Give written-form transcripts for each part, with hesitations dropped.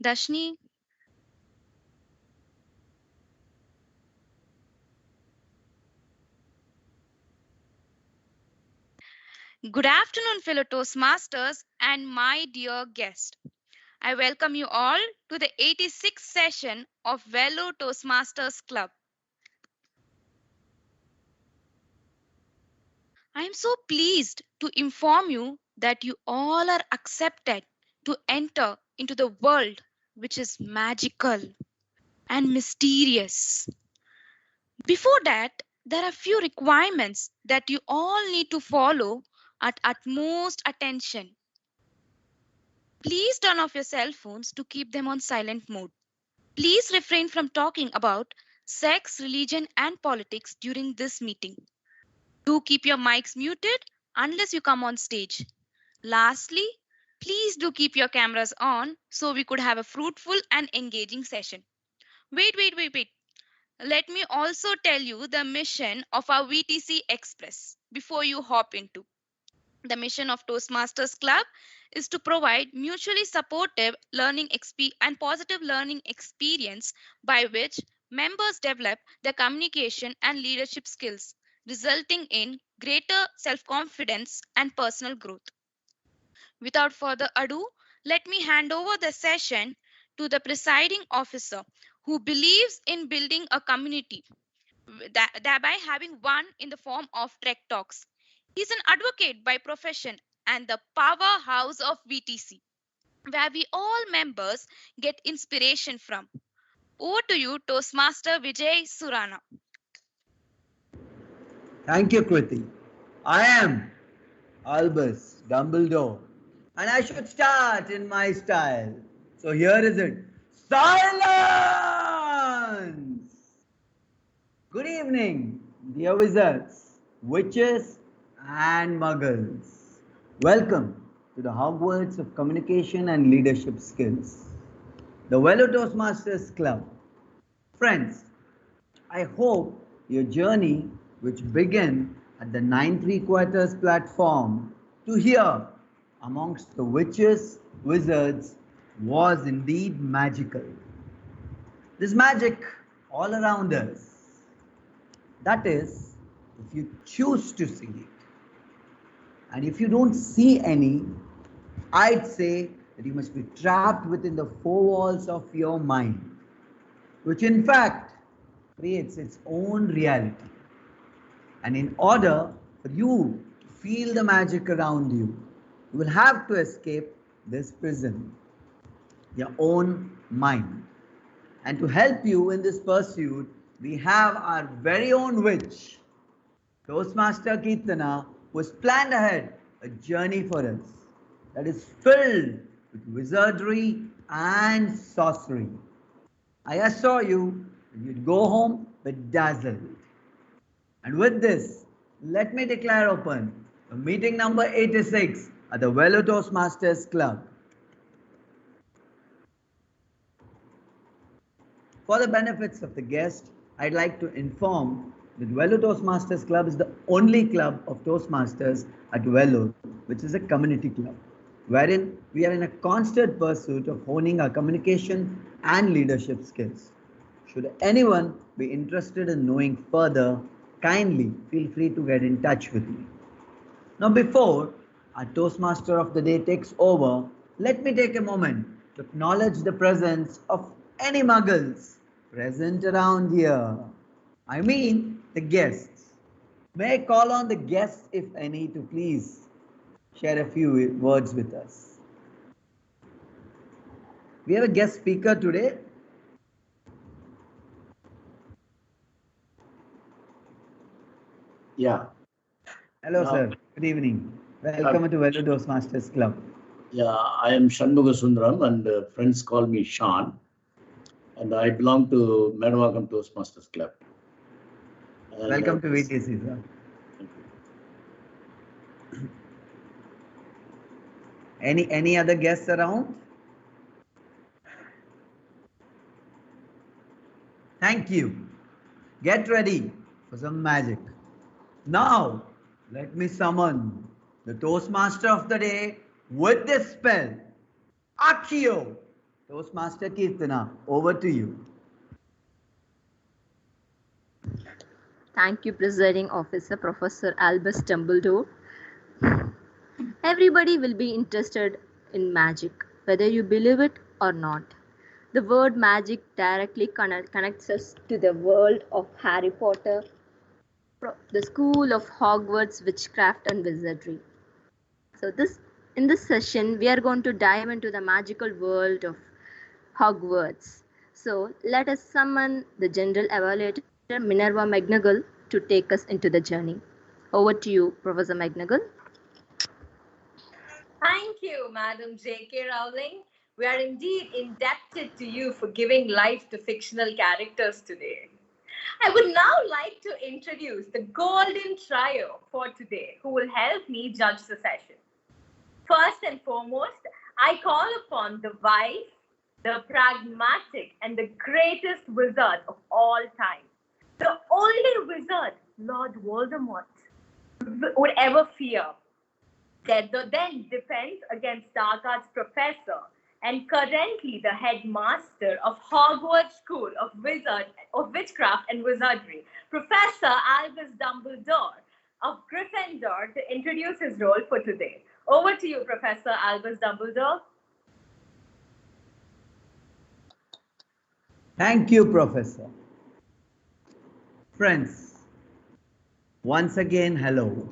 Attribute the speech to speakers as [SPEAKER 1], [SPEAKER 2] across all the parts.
[SPEAKER 1] Dashni. Good afternoon, fellow Toastmasters and my dear guest. I welcome you all to the 86th session of Vellore Toastmasters Club. I am so pleased to inform you that you all are accepted to enter into the world which is magical and mysterious. Before that, there are few requirements that you all need to follow at utmost attention. Please turn off your cell phones to keep them on silent mode. Please refrain from talking about sex, religion, and politics during this meeting. Do keep your mics muted unless you come on stage. Lastly, please do keep your cameras on so we could have a fruitful and engaging session. Wait. Let me also tell you the mission of our VTC Express before you hop into. The mission of Toastmasters Club is to provide mutually supportive and positive learning experience by which members develop their communication and leadership skills, resulting in greater self-confidence and personal growth. Without further ado, let me hand over the session to the presiding officer who believes in building a community, thereby having one in the form of Trek Talks. He's an advocate by profession and the powerhouse of VTC, where we all members get inspiration from. Over to you, Toastmaster Vijay Surana.
[SPEAKER 2] Thank you, Kriti. I am Albus Dumbledore, and I should start in my style. So here is it. Silence! Good evening, dear wizards, witches, and muggles. Welcome to the Hogwarts of Communication and Leadership Skills, the Vellore Toastmasters Club. Friends, I hope your journey, which began at the 9 3 quarters platform to here amongst the witches, wizards, was indeed magical. There's magic all around us. That is, if you choose to see it. And if you don't see any, I'd say that you must be trapped within the four walls of your mind, which in fact creates its own reality. And in order for you to feel the magic around you, you will have to escape this prison, your own mind. And to help you in this pursuit, we have our very own witch, Toastmaster Keerthana, who has planned ahead a journey for us that is filled with wizardry and sorcery. I assure you that you'd go home bedazzled. And with this, let me declare open the meeting number 86 at the Vellore Toastmasters Club. For the benefits of the guest, I'd like to inform that Vellore Toastmasters Club is the only club of Toastmasters at Vellore, which is a community club, wherein we are in a constant pursuit of honing our communication and leadership skills. Should anyone be interested in knowing further, kindly feel free to get in touch with me. Now, before our Toastmaster of the day takes over, let me take a moment to acknowledge the presence of any muggles present around here. I mean, the guests. May I call on the guests, if any, to please share a few words with us. We have a guest speaker today.
[SPEAKER 3] Yeah.
[SPEAKER 2] Hello, sir. Good evening. Welcome to Vellore Toastmasters Club.
[SPEAKER 3] Yeah, I am Shanmuga Sundaram, and friends call me Sean. And I belong to Medawakam Toastmasters Club.
[SPEAKER 2] Welcome to VTC, sir.
[SPEAKER 3] Thank you.
[SPEAKER 2] Any other guests around? Thank you. Get ready for some magic. Now, let me summon the Toastmaster of the day with this spell, Accio. Toastmaster Keerthana, over to you.
[SPEAKER 4] Thank you, Presiding Officer Professor Albus Dumbledore. Everybody will be interested in magic, whether you believe it or not. The word magic directly connects us to the world of Harry Potter, the school of Hogwarts witchcraft and wizardry. So in this session we are going to dive into the magical world of Hogwarts. So let us summon the general evaluator Minerva McGonagall to take us into the journey. Over to you, Professor McGonagall.
[SPEAKER 5] Thank you, Madam J.K. Rowling. We are indeed indebted to you for giving life to fictional characters today. I would now like to introduce the golden trio for today who will help me judge the session. First and foremost, I call upon the wise, the pragmatic, and the greatest wizard of all time. The only wizard Lord Voldemort would ever fear. That then defends against dark arts professor and currently the headmaster of Hogwarts School of Witchcraft and Wizardry, Professor Albus Dumbledore of Gryffindor, to introduce his role for today. Over to you, Professor Albus Dumbledore.
[SPEAKER 2] Thank you, Professor. Friends, once again, hello,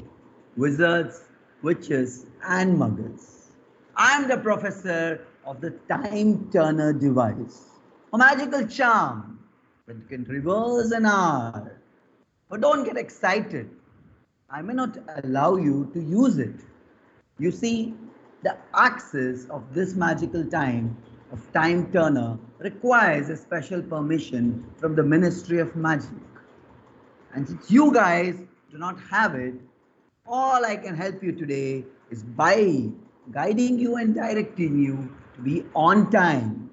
[SPEAKER 2] wizards, witches, and muggles. I'm the professor of the Time Turner device, a magical charm that can reverse an hour. But don't get excited. I may not allow you to use it. You see, the access of this magical time of Time Turner requires a special permission from the Ministry of Magic. And since you guys do not have it, all I can help you today is by guiding you and directing you to be on time.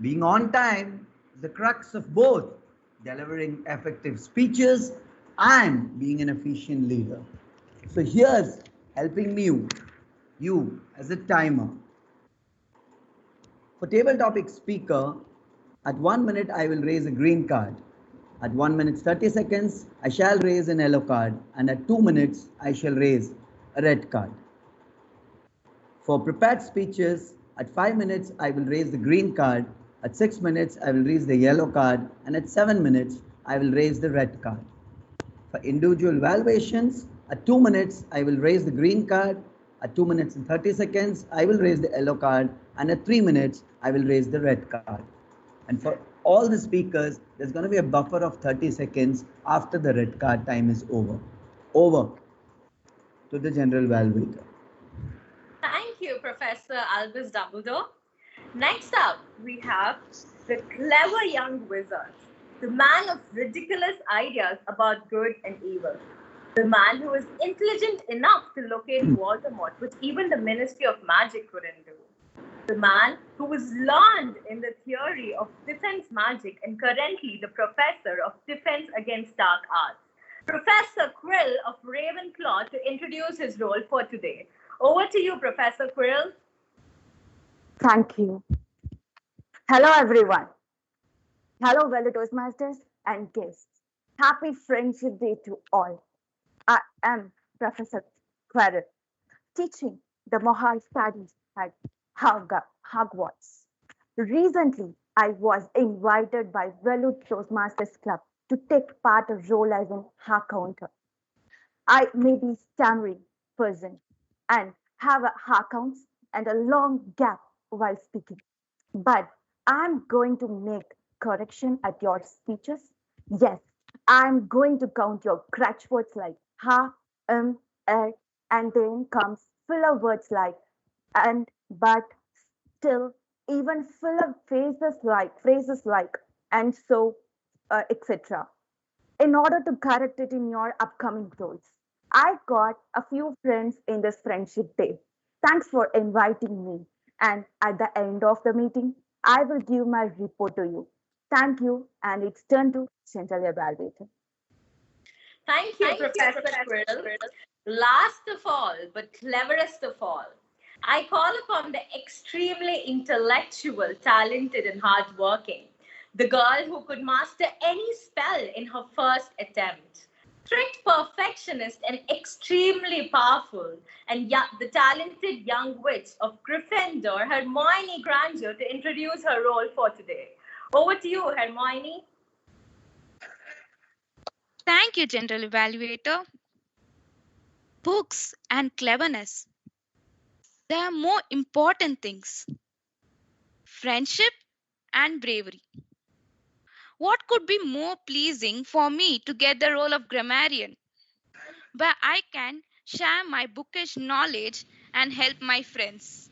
[SPEAKER 2] Being on time is the crux of both delivering effective speeches and being an efficient leader. So here's helping you as a timer. For table topic speaker, at 1 minute I will raise a green card. At 1 minute 30 seconds, I shall raise an yellow card, and at 2 minutes, I shall raise a red card. For prepared speeches, at 5 minutes, I will raise the green card, at 6 minutes, I will raise the yellow card, and at 7 minutes, I will raise the red card. For individual evaluations, at 2 minutes, I will raise the green card, at 2 minutes and 30 seconds, I will raise the yellow card, and at 3 minutes, I will raise the red card. And for all the speakers, there's going to be a buffer of 30 seconds after the red card time is over. Over to the general evaluator.
[SPEAKER 5] Thank you, Professor Albus Dumbledore. Next up, we have the clever young wizard, the man of ridiculous ideas about good and evil, the man who is intelligent enough to locate Voldemort, which even the Ministry of Magic couldn't do. The man who was learned in the theory of defense magic and currently the professor of defense against dark arts, Professor Quirrell of Ravenclaw, to introduce his role for today. Over to you, Professor Quirrell.
[SPEAKER 6] Thank you. Hello, everyone. Hello, Vellore Toastmasters and guests. Happy Friendship Day to all. I am Professor Quirrell, teaching the Mohal studies at Hogwarts. Recently, I was invited by Vellore Toastmasters Club to take part a role as an counter. I may be stammering person and have a counts and a long gap while speaking, but I'm going to make correction at your speeches. Yes, I'm going to count your crutch words like ha, and then comes filler words like and, but, still, even filler phrases like and so, etc. In order to correct it in your upcoming roles. I got a few friends in this friendship day. Thanks for inviting me. And at the end of the meeting, I will give my report to you. Thank you, and it's turn to Central Evaluator.
[SPEAKER 5] Thank you, Professor Quirrell. Last of all, but cleverest of all, I call upon the extremely intellectual, talented, and hardworking, the girl who could master any spell in her first attempt. Strict perfectionist and extremely powerful, and the talented young witch of Gryffindor, Hermione Granger, to introduce her role for today. Over to you, Hermione.
[SPEAKER 1] Thank you, General Evaluator. Books and cleverness. There are more important things. Friendship and bravery. What could be more pleasing for me to get the role of grammarian, where I can share my bookish knowledge and help my friends?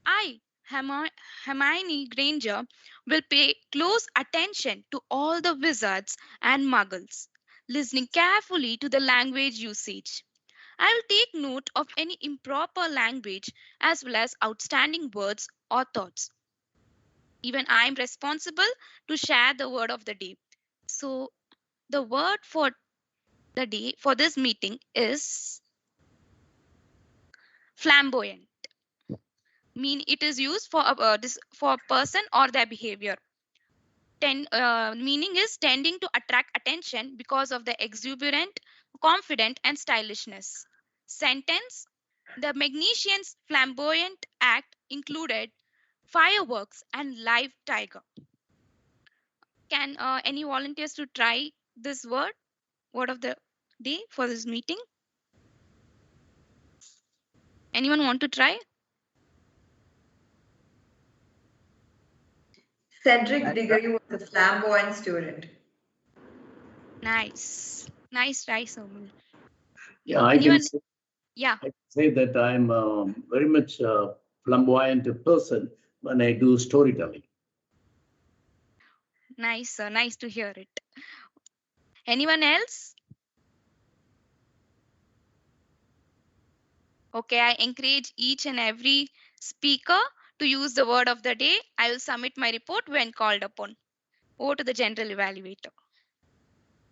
[SPEAKER 1] I, Hermione Granger, will pay close attention to all the wizards and muggles, listening carefully to the language usage. I will take note of any improper language as well as outstanding words or thoughts. Even I am responsible to share the word of the day. So, the word for the day for this meeting is flamboyant. Mean it is used for for a person or their behavior. Meaning is tending to attract attention because of the exuberant, confident, and stylishness. Sentence: the Magnesians' flamboyant act included fireworks and live tiger. Can any volunteers to try this word of the day for this meeting? Anyone want to try?
[SPEAKER 7] Cedric Diggory was a flamboyant student.
[SPEAKER 1] Nice try, Somil.
[SPEAKER 3] Yeah, I
[SPEAKER 1] Anyone?
[SPEAKER 3] can say,
[SPEAKER 1] Yeah.
[SPEAKER 3] I can say that I'm very much a flamboyant person when I do storytelling.
[SPEAKER 1] Nice, sir. Nice to hear it. Anyone else? Okay, I encourage each and every speaker to use the word of the day. I will submit my report when called upon. Over to the general evaluator.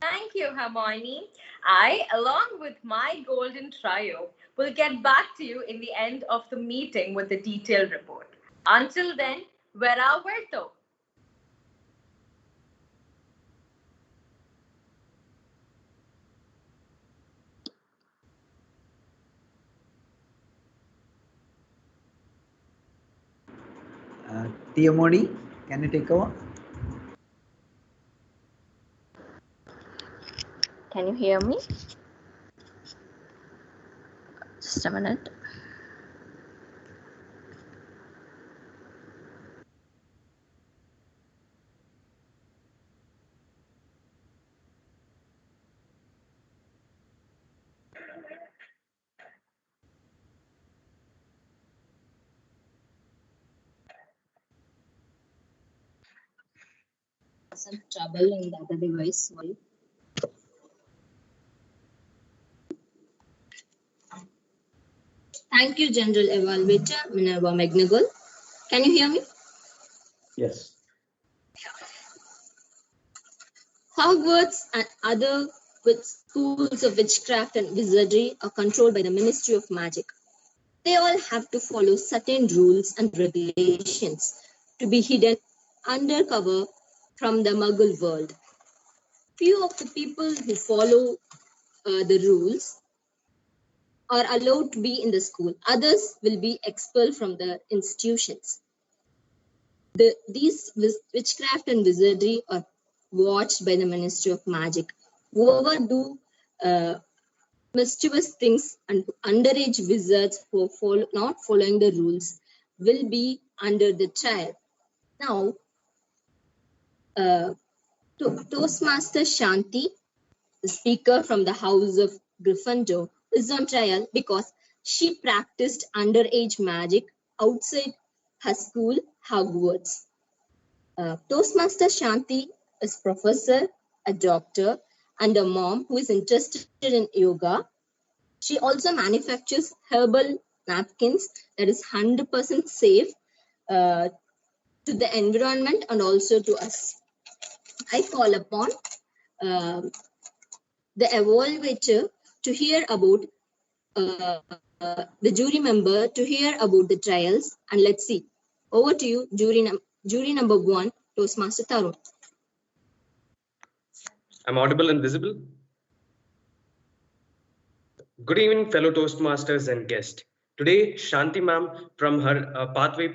[SPEAKER 5] Thank you, Hermione. I, along with my golden trio, will get back to you in the end of the meeting with the detailed report. Until then, vera vuelto.
[SPEAKER 2] Tia Modi, can you take over?
[SPEAKER 4] Can you hear me? Just a minute.
[SPEAKER 8] Some trouble in the other device. Sorry. Thank you, General Evaluator Minerva McNichol. Can you hear me?
[SPEAKER 3] Yes.
[SPEAKER 8] Hogwarts and other schools of witchcraft and wizardry are controlled by the Ministry of Magic. They all have to follow certain rules and regulations to be hidden undercover from the Muggle world. Few of the people who follow the rules are allowed to be in the school. Others will be expelled from the institutions. These witchcraft and wizardry are watched by the Ministry of Magic. Whoever do mischievous things and underage wizards who are not following the rules will be under the trial. Now, Toastmaster Shanti, the speaker from the House of Gryffindor, is on trial because she practiced underage magic outside her school, Hogwarts. Toastmaster Shanti is professor, a doctor, and a mom who is interested in yoga. She also manufactures herbal napkins that is 100% safe to the environment and also to us. I call upon the evaluator to hear about the jury member to hear about the trials, and let's see. Over to you, jury number 1, Toastmaster Tarun.
[SPEAKER 9] I'm audible and visible. Good evening, fellow Toastmasters and guests. Today, Shanti ma'am from her pathway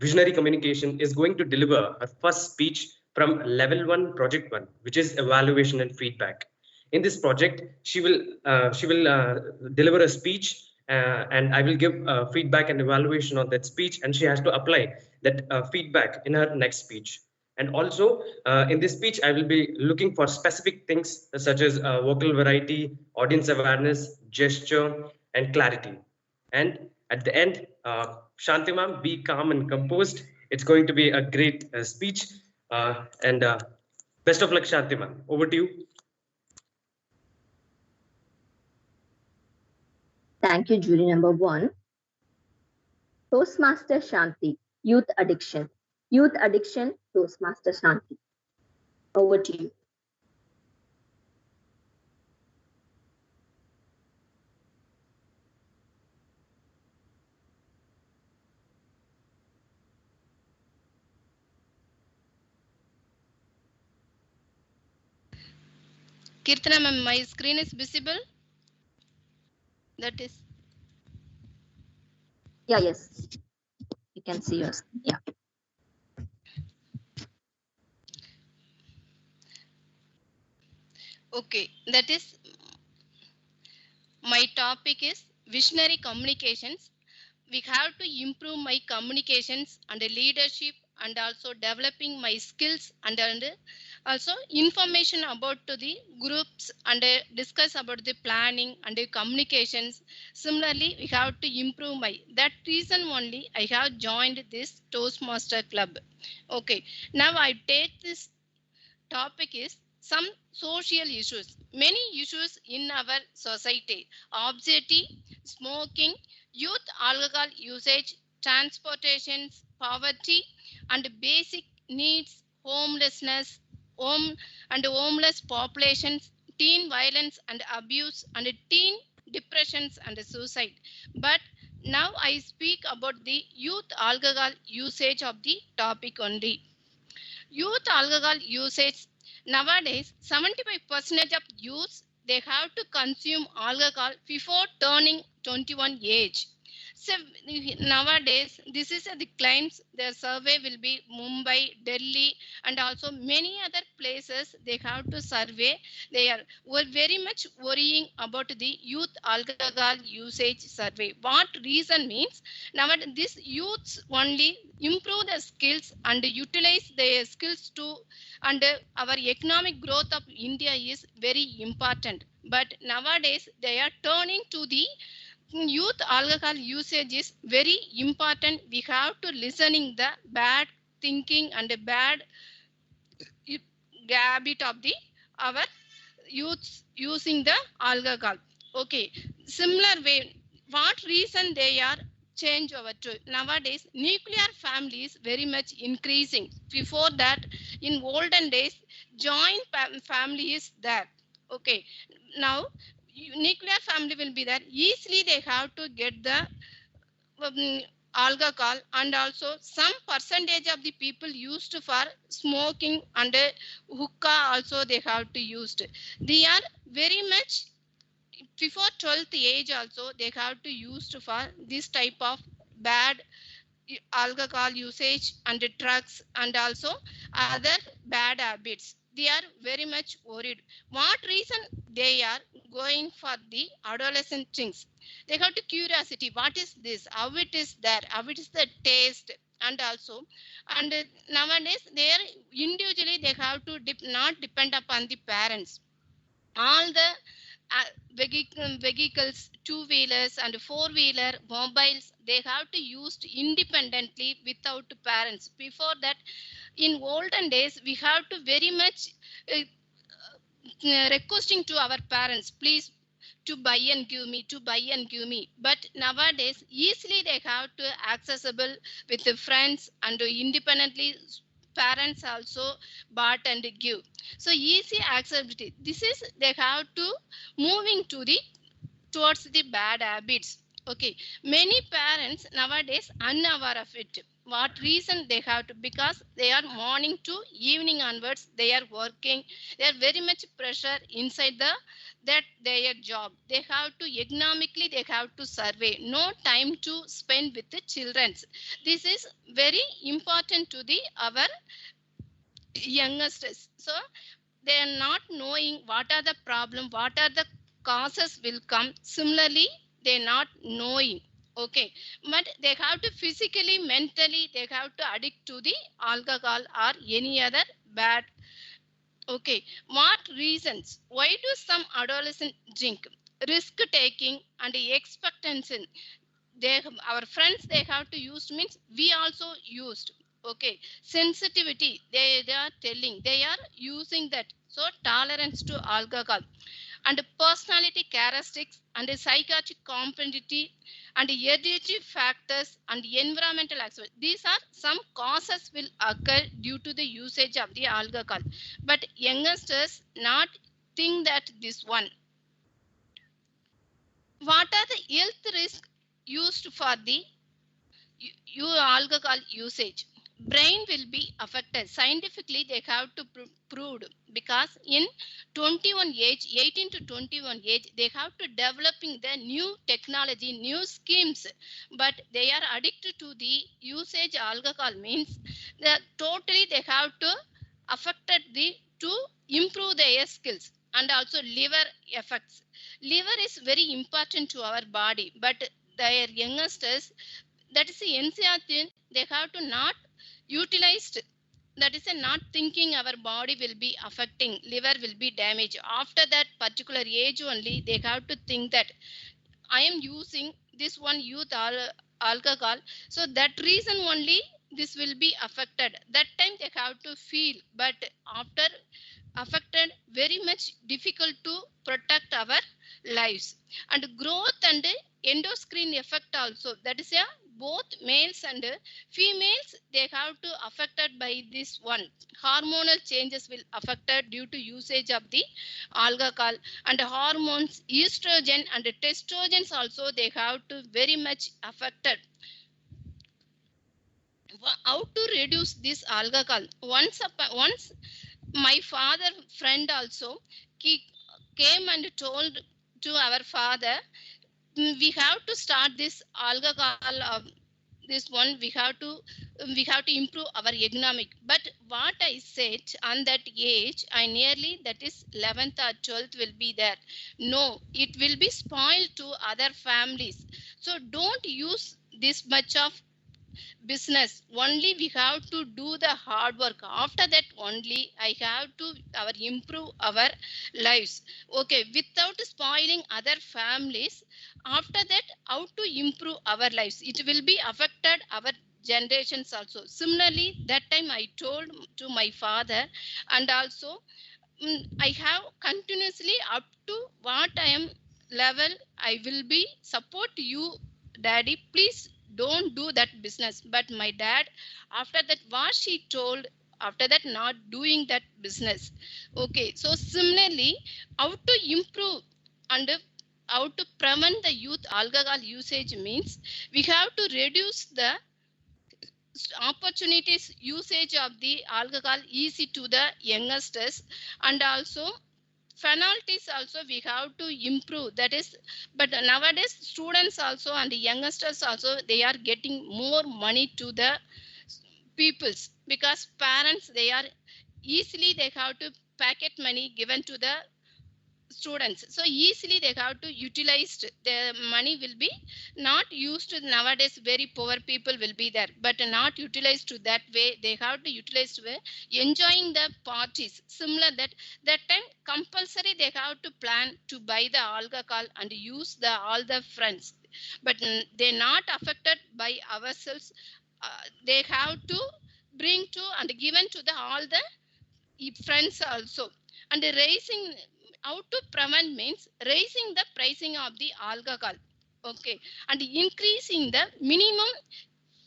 [SPEAKER 9] visionary communication is going to deliver her first speech from level 1 project 1, which is evaluation and feedback. In this project, she will deliver a speech and I will give feedback and evaluation on that speech, and she has to apply that feedback in her next speech. And also in this speech, I will be looking for specific things such as vocal variety, audience awareness, gesture, and clarity. And at the end, Shanti ma'am, be calm and composed. It's going to be a great speech. And best of luck, Shanti ma'am. Over to you.
[SPEAKER 4] Thank you, jury number 1. Toastmaster Shanti, youth addiction. Youth addiction, Toastmaster Shanti. Over to you.
[SPEAKER 10] Keerthana ma'am, my screen is visible. That is.
[SPEAKER 4] Yeah, yes. You can see yours. Yeah.
[SPEAKER 10] Okay, that is, my topic is visionary communications. We have to improve my communications and leadership, and also developing my skills, and also information about to the groups, and discuss about the planning and communications. Similarly, we have to improve that reason only I have joined this Toastmaster Club. Okay, now I take this topic is some social issues. Many issues in our society: obesity, smoking, youth alcohol usage, transportations, poverty, and basic needs, homelessness, homeless populations, teen violence and abuse, and teen depressions and suicide. But now I speak about the youth alcohol usage of the topic only. Youth alcohol usage. Nowadays, 75% of youths, they have to consume alcohol before turning 21 age. So nowadays, this is the claims. Their survey will be Mumbai, Delhi, and also many other places. They have to survey. They were very much worrying about the youth alcohol usage survey. What reason means? Nowadays, these youths only improve their skills and utilize their skills to, and our economic growth of India is very important. But nowadays, they are turning to the youth alcohol usage is very important. We have to listening the bad thinking and the bad habit of the our youths using the alcohol. Okay, similar way, what reason they are change over to nowadays? Nuclear family is very much increasing. Before that, in olden days, joint family is there. Okay, now nuclear family will be there. Easily they have to get the alcohol, and also some percentage of the people used for smoking, and hookah also they have to used. They are very much before 12th age also they have to used for this type of bad alcohol usage and drugs, and also other bad habits. They are very much worried. What reason they are going for the adolescent things? They have to curiosity. What is this? How it is there? How it is the taste? And also, and nowadays they are individually they have to not depend upon the parents. All the vehicles, two-wheelers and four-wheeler mobiles, they have to use independently without parents. Before that, in olden days, we have to very much requesting to our parents, please to buy and give me, to buy and give me. But nowadays, easily they have to accessible with the friends, and independently parents also bought and give. So easy accessibility. This is they have to moving to the towards the bad habits. Okay, many parents nowadays unaware of it. What reason they have to? Because they are morning to evening onwards, they are working. They are very much pressure inside that their job. They have to economically, they have to survey. No time to spend with the children. This is very important to the our youngsters. So they are not knowing what are the problem, what are the causes will come. Similarly, they're not knowing. Okay, but they have to physically, mentally, they have to addict to the alcohol or any other bad. Okay, what reasons? Why do some adolescents drink? Risk taking and expectancy. They, our friends, they have to use means we also used. Okay, sensitivity, they are telling, they are using that. So tolerance to alcohol and personality characteristics and psychiatric competency and hereditary factors and environmental aspects. These are some causes will occur due to the usage of the alcohol, but youngsters not think that this one. What are the health risks used for the alcohol usage? Brain will be affected. Scientifically, they have to proved, because in 21 age, 18 to 21 age, they have to developing the new technology, new schemes, but they are addicted to the usage alcohol means that totally they have to affected the to improve their skills and also liver effects. Liver is very important to our body, but their youngsters, that is the NCR, they have to not utilized. That is a not thinking our body will be affecting, liver will be damaged. After that particular age only, they have to think that I am using this one youth alcohol. So that reason only this will be affected. That time they have to feel, but after affected, very much difficult to protect our lives. And growth and endocrine effect also, that is a both males and females, they have to affected by this one. Hormonal changes will affected due to usage of the alcohol, and hormones estrogen and testosterone also they have to very much affected. How to reduce this alcohol? Once my father friend also, he came and told to our father, we have to start this alcohol of this one, we have to improve our economic. But what I said, on that age, I nearly, that is 11th or 12th will be there. No, it will be spoiled to other families. So don't use this much of business. Only we have to do the hard work. After that only I have to improve our lives. Okay, without spoiling other families. After that, how to improve our lives, it will be affected our generations also. Similarly, that time I told to my father, and also I have continuously up to what I am level, I will be support you, daddy, please don't do that business. But my dad, after that what she told, after that not doing that business. Okay, so similarly, how to improve and how to prevent the youth alcohol usage means we have to reduce the opportunities usage of the alcohol easy to the youngsters, and also penalties also we have to improve. That is, but nowadays students also and youngsters also, they are getting more money to the peoples, because parents, they are easily they have to packet money given to the students, so easily they have to utilize. The money will be not used nowadays. Very poor people will be there, but not utilized to that way. They have to utilize to enjoying the parties. Similar that time compulsory they have to plan to buy the alcohol and use the all the friends, but they're not affected by ourselves. They have to bring to and given to the all the friends also. And raising, how to prevent means raising the pricing of the alcohol. Okay, and increasing the minimum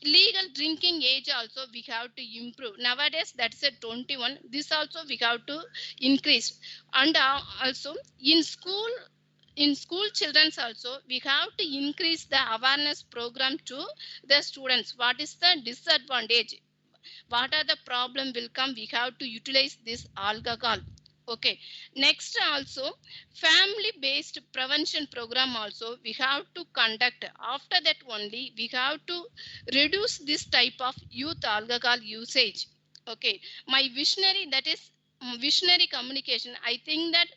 [SPEAKER 10] legal drinking age also we have to improve. Nowadays that's a 21, this also we have to increase. And also in school in school children's also, we have to increase the awareness program to the students. What is the disadvantage? What are the problem will come? We have to utilize this alcohol. Okay. Next also, family based prevention program also we have to conduct. After that only we have to reduce this type of youth alcohol usage. Okay. My visionary, that is visionary communication. I think that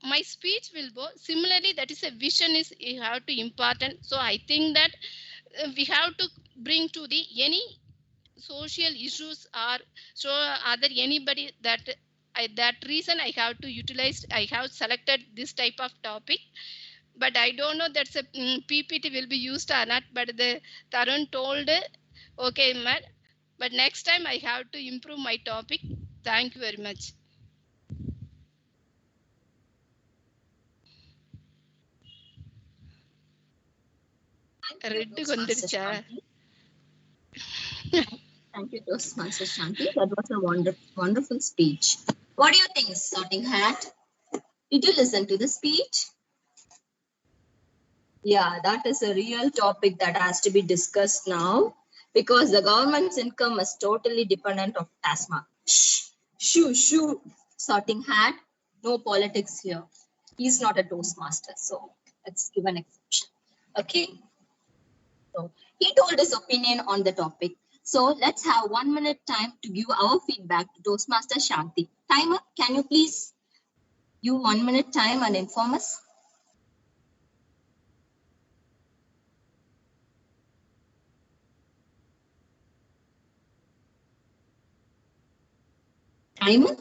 [SPEAKER 10] my speech will go similarly. That is a vision is you have to important. So I think that we have to bring to the any social issues are, so are there anybody that that reason I have to utilize, I have selected this type of topic. But I don't know that's a PPT will be used or not, but the Tarun told okay ma'am, but next time I have to improve my topic. Thank you very much. Reddu
[SPEAKER 8] Toastmaster
[SPEAKER 10] kondirucha.
[SPEAKER 8] Shanti. Thank you, Toastmaster Shanti. That was a wonderful speech. What do you think, Sorting Hat? Did you listen to the speech? Yeah, that is a real topic that has to be discussed now, because the government's income is totally dependent on TASMA. Shoo, Sorting Hat. No politics here. He's not a Toastmaster, so let's give an exception. Okay. So he told his opinion on the topic. So let's have 1 minute time to give our feedback to Toastmaster Shanti. Timer, can you please give 1 minute time and inform us? Timer,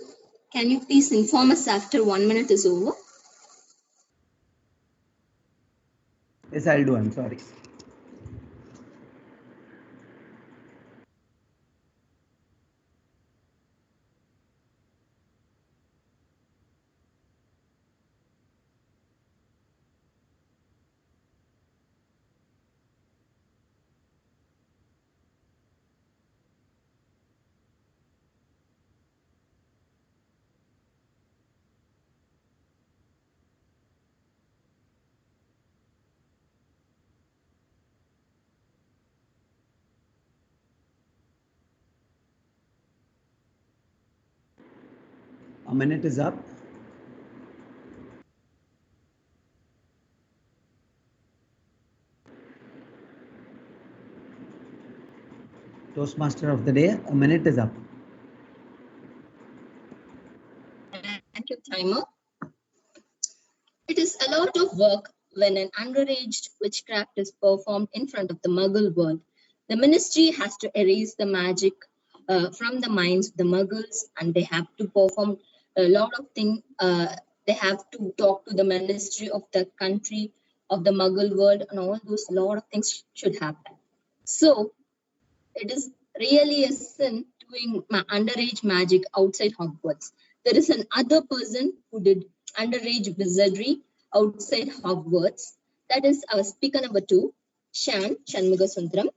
[SPEAKER 8] can you please inform us after 1 minute is over?
[SPEAKER 2] Yes, I'll do. I'm sorry. A minute is up. Toastmaster of the day, a minute is up.
[SPEAKER 8] Thank you, Timer. It is a lot of work when an underage witchcraft is performed in front of the Mughal world. The ministry has to erase the magic from the minds of the Mughals, and they have to perform a lot of things. They have to talk to the ministry of the country of the Mughal world, and all those lot of things should happen. So it is really a sin doing underage magic outside Hogwarts. There is another person who did underage wizardry outside Hogwarts. That is our speaker number 2, Shanmugasundaram.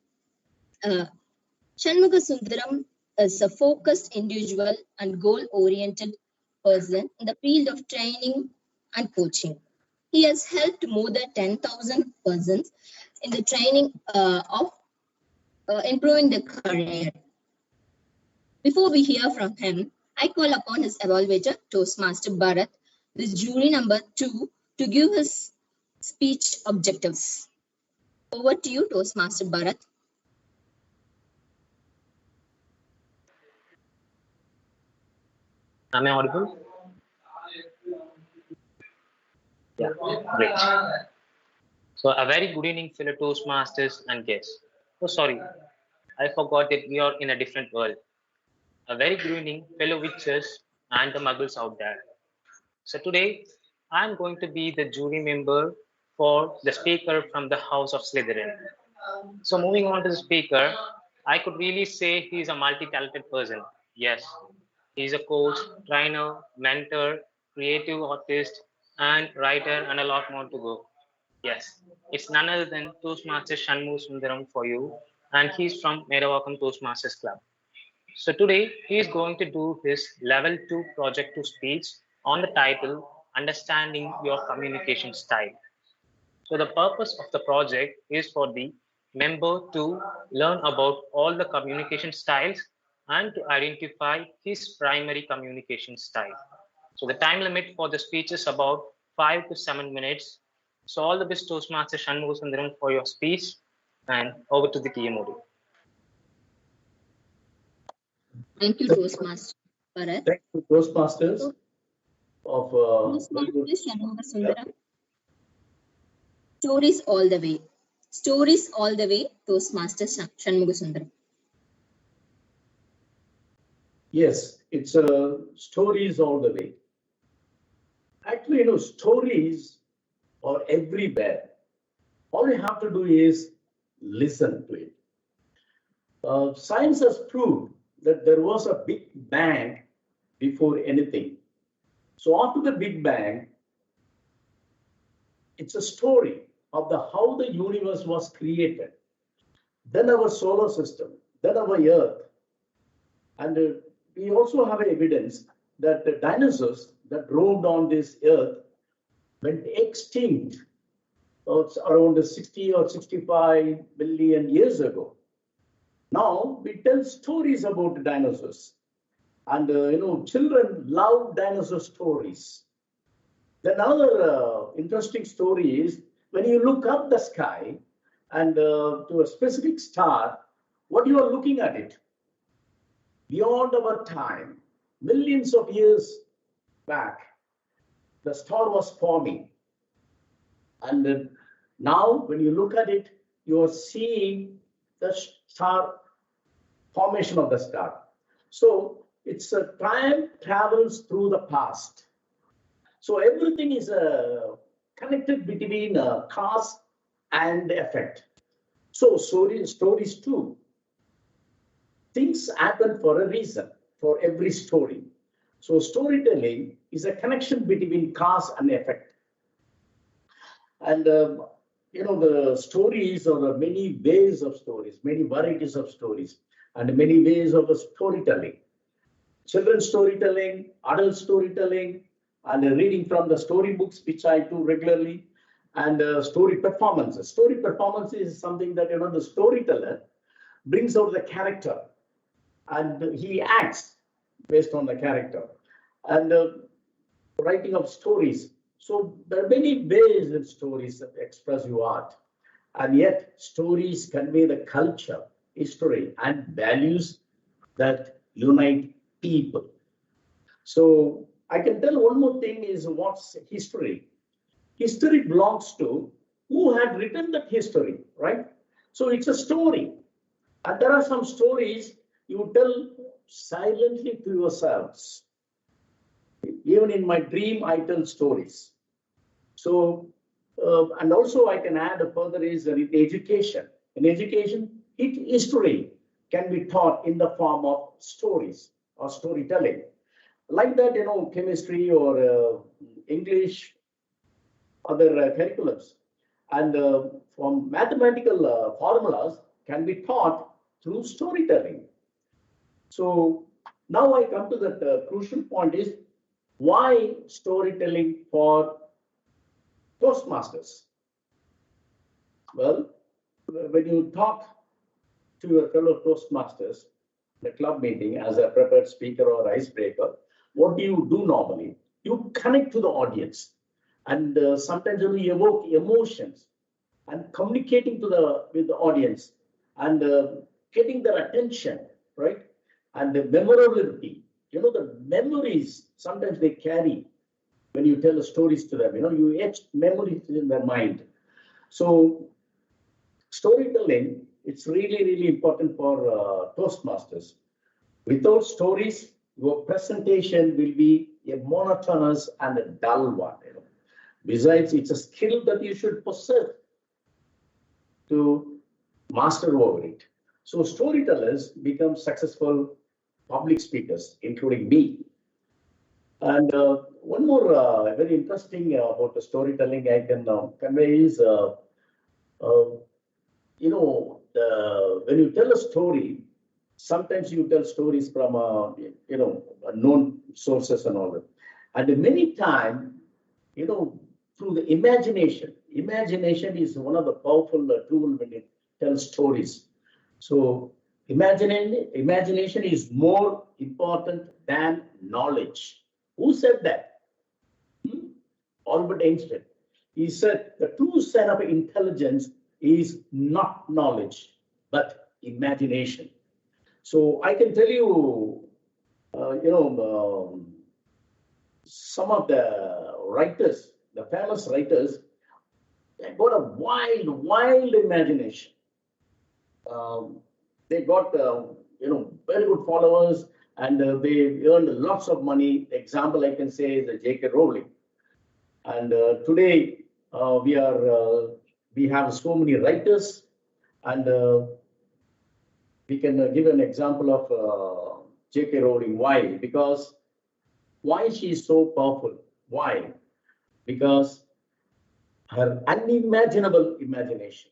[SPEAKER 8] Shanmugasundaram is a focused individual and goal-oriented person in the field of training and coaching. He has helped more than 10,000 persons in the training of improving their career. Before we hear from him, I call upon his evaluator, Toastmaster Bharat, this jury number 2, to give his speech objectives. Over to you, Toastmaster Bharat.
[SPEAKER 11] Am I audible? Yeah, great. So a very good evening, fellow Toastmasters and guests. Oh, sorry, I forgot that we are in a different world. A very good evening, fellow witches and the muggles out there. So today, I'm going to be the jury member for the speaker from the House of Slytherin. So moving on to the speaker, I could really say he's a multi-talented person. Yes, he's a coach, trainer, mentor, creative artist, and writer, and a lot more to go. Yes, it's none other than Toastmaster Shanmu Sundaram for you, and he's from Medawakam Toastmasters Club. So today he is going to do his level 2 project to speech on the title understanding your communication style. So the purpose of the project is for the member to learn about all the communication styles and to identify his primary communication style. So the time limit for the speech is about 5 to 7 minutes. So all the best, Toastmaster Shanmugasundaram, for your speech, and over to the TMOD.
[SPEAKER 8] Thank you, Toastmaster Bharat.
[SPEAKER 3] Thank you, Toastmasters of
[SPEAKER 8] Toastmaster Shanmugasundaram. Stories all the way. Stories all the way, Toastmaster Shanmugasundaram.
[SPEAKER 3] Yes, it's stories all the way. Actually, stories are everywhere. All you have to do is listen to it. Science has proved that there was a big bang before anything. So after the Big Bang, it's a story of how the universe was created. Then our solar system, then our Earth. And we also have evidence that the dinosaurs that roamed on this Earth went extinct around 60 or 65 billion years ago. Now we tell stories about the dinosaurs. And children love dinosaur stories. Then another interesting story is when you look up the sky and to a specific star, what you are looking at it. Beyond our time, millions of years back, the star was forming. And now when you look at it, you are seeing the star formation of the star. So it's a time travels through the past. So everything is connected between cause and effect. So stories too. Things happen for a reason, for every story. So storytelling is a connection between cause and effect. And the stories are many ways of stories, many varieties of stories, and many ways of storytelling. Children's storytelling, adult storytelling, and reading from the storybooks, which I do regularly, and story performances. Story performance is something that the storyteller brings out the character, and he acts based on the character, and writing of stories. So there are many ways in stories that express your art, and yet stories convey the culture, history, and values that unite people. So I can tell one more thing is what's history. History belongs to who had written that history, right? So it's a story. And there are some stories you tell silently to yourselves. Even in my dream, I tell stories. So, and also I can add further is in education. In education, history can be taught in the form of stories or storytelling. Like that, chemistry or English, other curriculums. And from mathematical formulas can be taught through storytelling. So now I come to that crucial point is why storytelling for Toastmasters? Well, when you talk to your fellow Toastmasters, the club meeting as a prepared speaker or icebreaker, what do you do normally? You connect to the audience, and sometimes you evoke emotions and communicating with the audience and getting their attention, right? And the memorability, the memories sometimes they carry when you tell the stories to them, you etch memories in their mind. So storytelling, it's really, really important for Toastmasters. Without stories, your presentation will be a monotonous and a dull one. Besides, it's a skill that you should possess to master over it. So storytellers become successful public speakers, including me. And one more very interesting about the storytelling I can convey is, when you tell a story, sometimes you tell stories from known sources and all that. And many times through the imagination. Imagination is one of the powerful tools when it tells stories. So imagination is more important than knowledge. Who said that? Albert Einstein. He said the true sign of intelligence is not knowledge, but imagination. So I can tell you, some of the writers, the famous writers, they got a wild imagination. They got, very good followers, and they earned lots of money. Example I can say is J.K. Rowling. And today we have so many writers, and we can give an example of J.K. Rowling. Why? Because why she is so powerful? Why? Because her unimaginable imagination.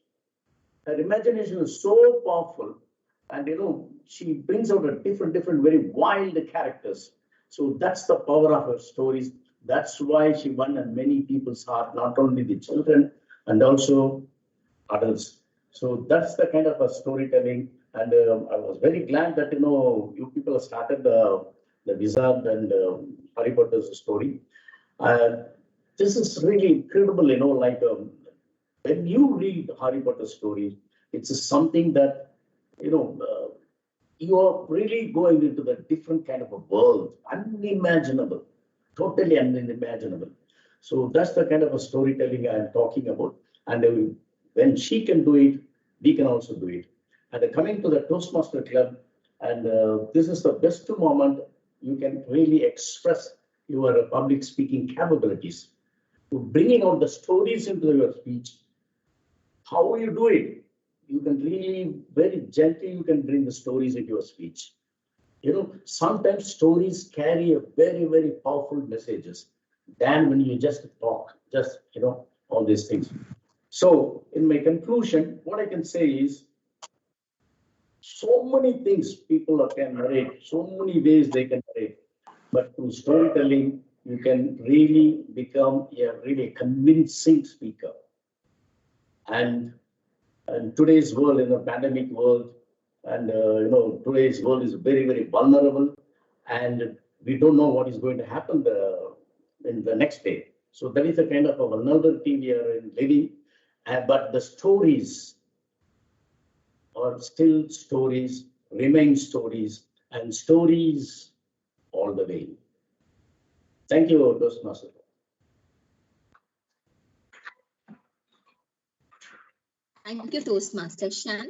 [SPEAKER 3] Her imagination is so powerful, and she brings out a different, very wild characters. So that's the power of her stories. That's why she won in many people's heart, not only the children and also adults. So that's the kind of a storytelling, and I was very glad that you people started the Wizard and Harry Potter's story. This is really incredible, like when you read Harry Potter stories, it's something that you are really going into the different kind of a world, unimaginable, totally unimaginable. So that's the kind of a storytelling I'm talking about. And when she can do it, we can also do it. And coming to the Toastmaster Club, and this is the best moment you can really express your public speaking capabilities. To bringing out the stories into your speech. How you do it? You can really very gently you can bring the stories into your speech. Sometimes stories carry a very, very powerful messages than when you just talk, just all these things. So in my conclusion, what I can say is so many things people can narrate, so many ways they can narrate, but through storytelling, you can really become a really convincing speaker. And in today's world, in the pandemic world, and today's world is very, very vulnerable, and we don't know what is going to happen in the next day. So that is a kind of a vulnerability we are living. But the stories are still stories, remain stories, and stories all the way. Thank you, Toastmaster.
[SPEAKER 8] Thank you, Toastmaster Shan.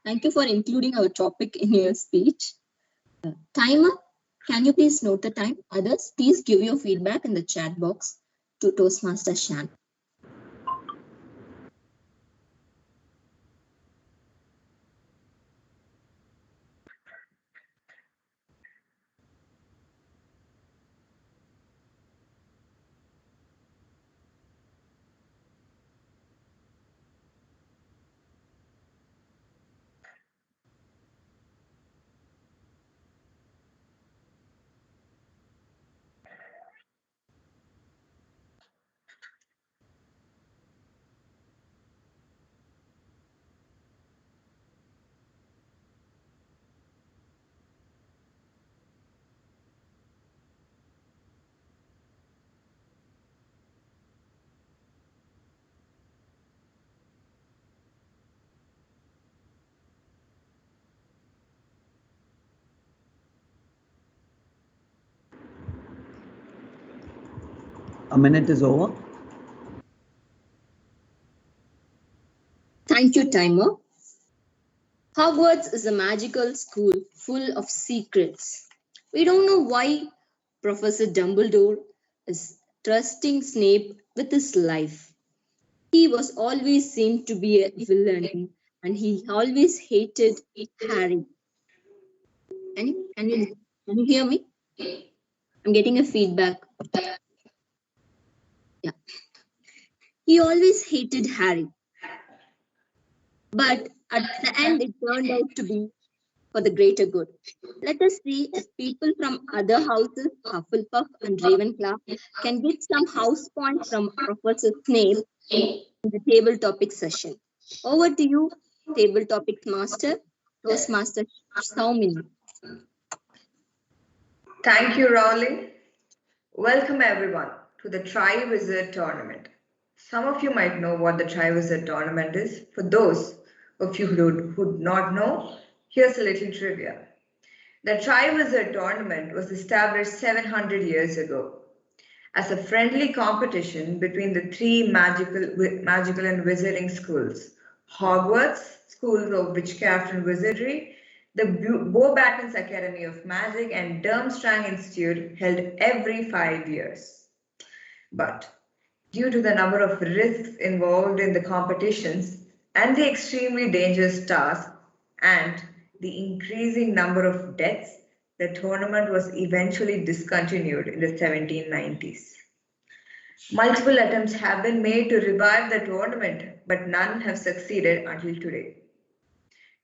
[SPEAKER 8] Thank you for including our topic in your speech. Timer, can you please note the time? Others, please give your feedback in the chat box to Toastmaster Shan.
[SPEAKER 2] A minute is over.
[SPEAKER 8] Thank you, Timer. Hogwarts is a magical school full of secrets. We don't know why Professor Dumbledore is trusting Snape with his life. He was always seemed to be a villain, and he always hated Harry. Can you hear me? I'm getting a feedback. Yeah. He always hated Harry. But at the end, it turned out to be for the greater good. Let us see if people from other houses, Hufflepuff and Ravenclaw, can get some house points from Professor Snape in the table topic session. Over to you, table topics master, Toastmaster Saumini.
[SPEAKER 7] Thank you, Rowling. Welcome everyone to the Tri-Wizard Tournament. Some of you might know what the Tri-Wizard Tournament is. For those of you who do not know, here's a little trivia. The Tri-Wizard Tournament was established 700 years ago as a friendly competition between the three magical and wizarding schools: Hogwarts, School of Witchcraft and Wizardry, the Beauxbatons Academy of Magic, and Durmstrang Institute, held every 5 years. But due to the number of risks involved in the competitions and the extremely dangerous task and the increasing number of deaths, the tournament was eventually discontinued in the 1790s. Multiple attempts have been made to revive the tournament, but none have succeeded until today.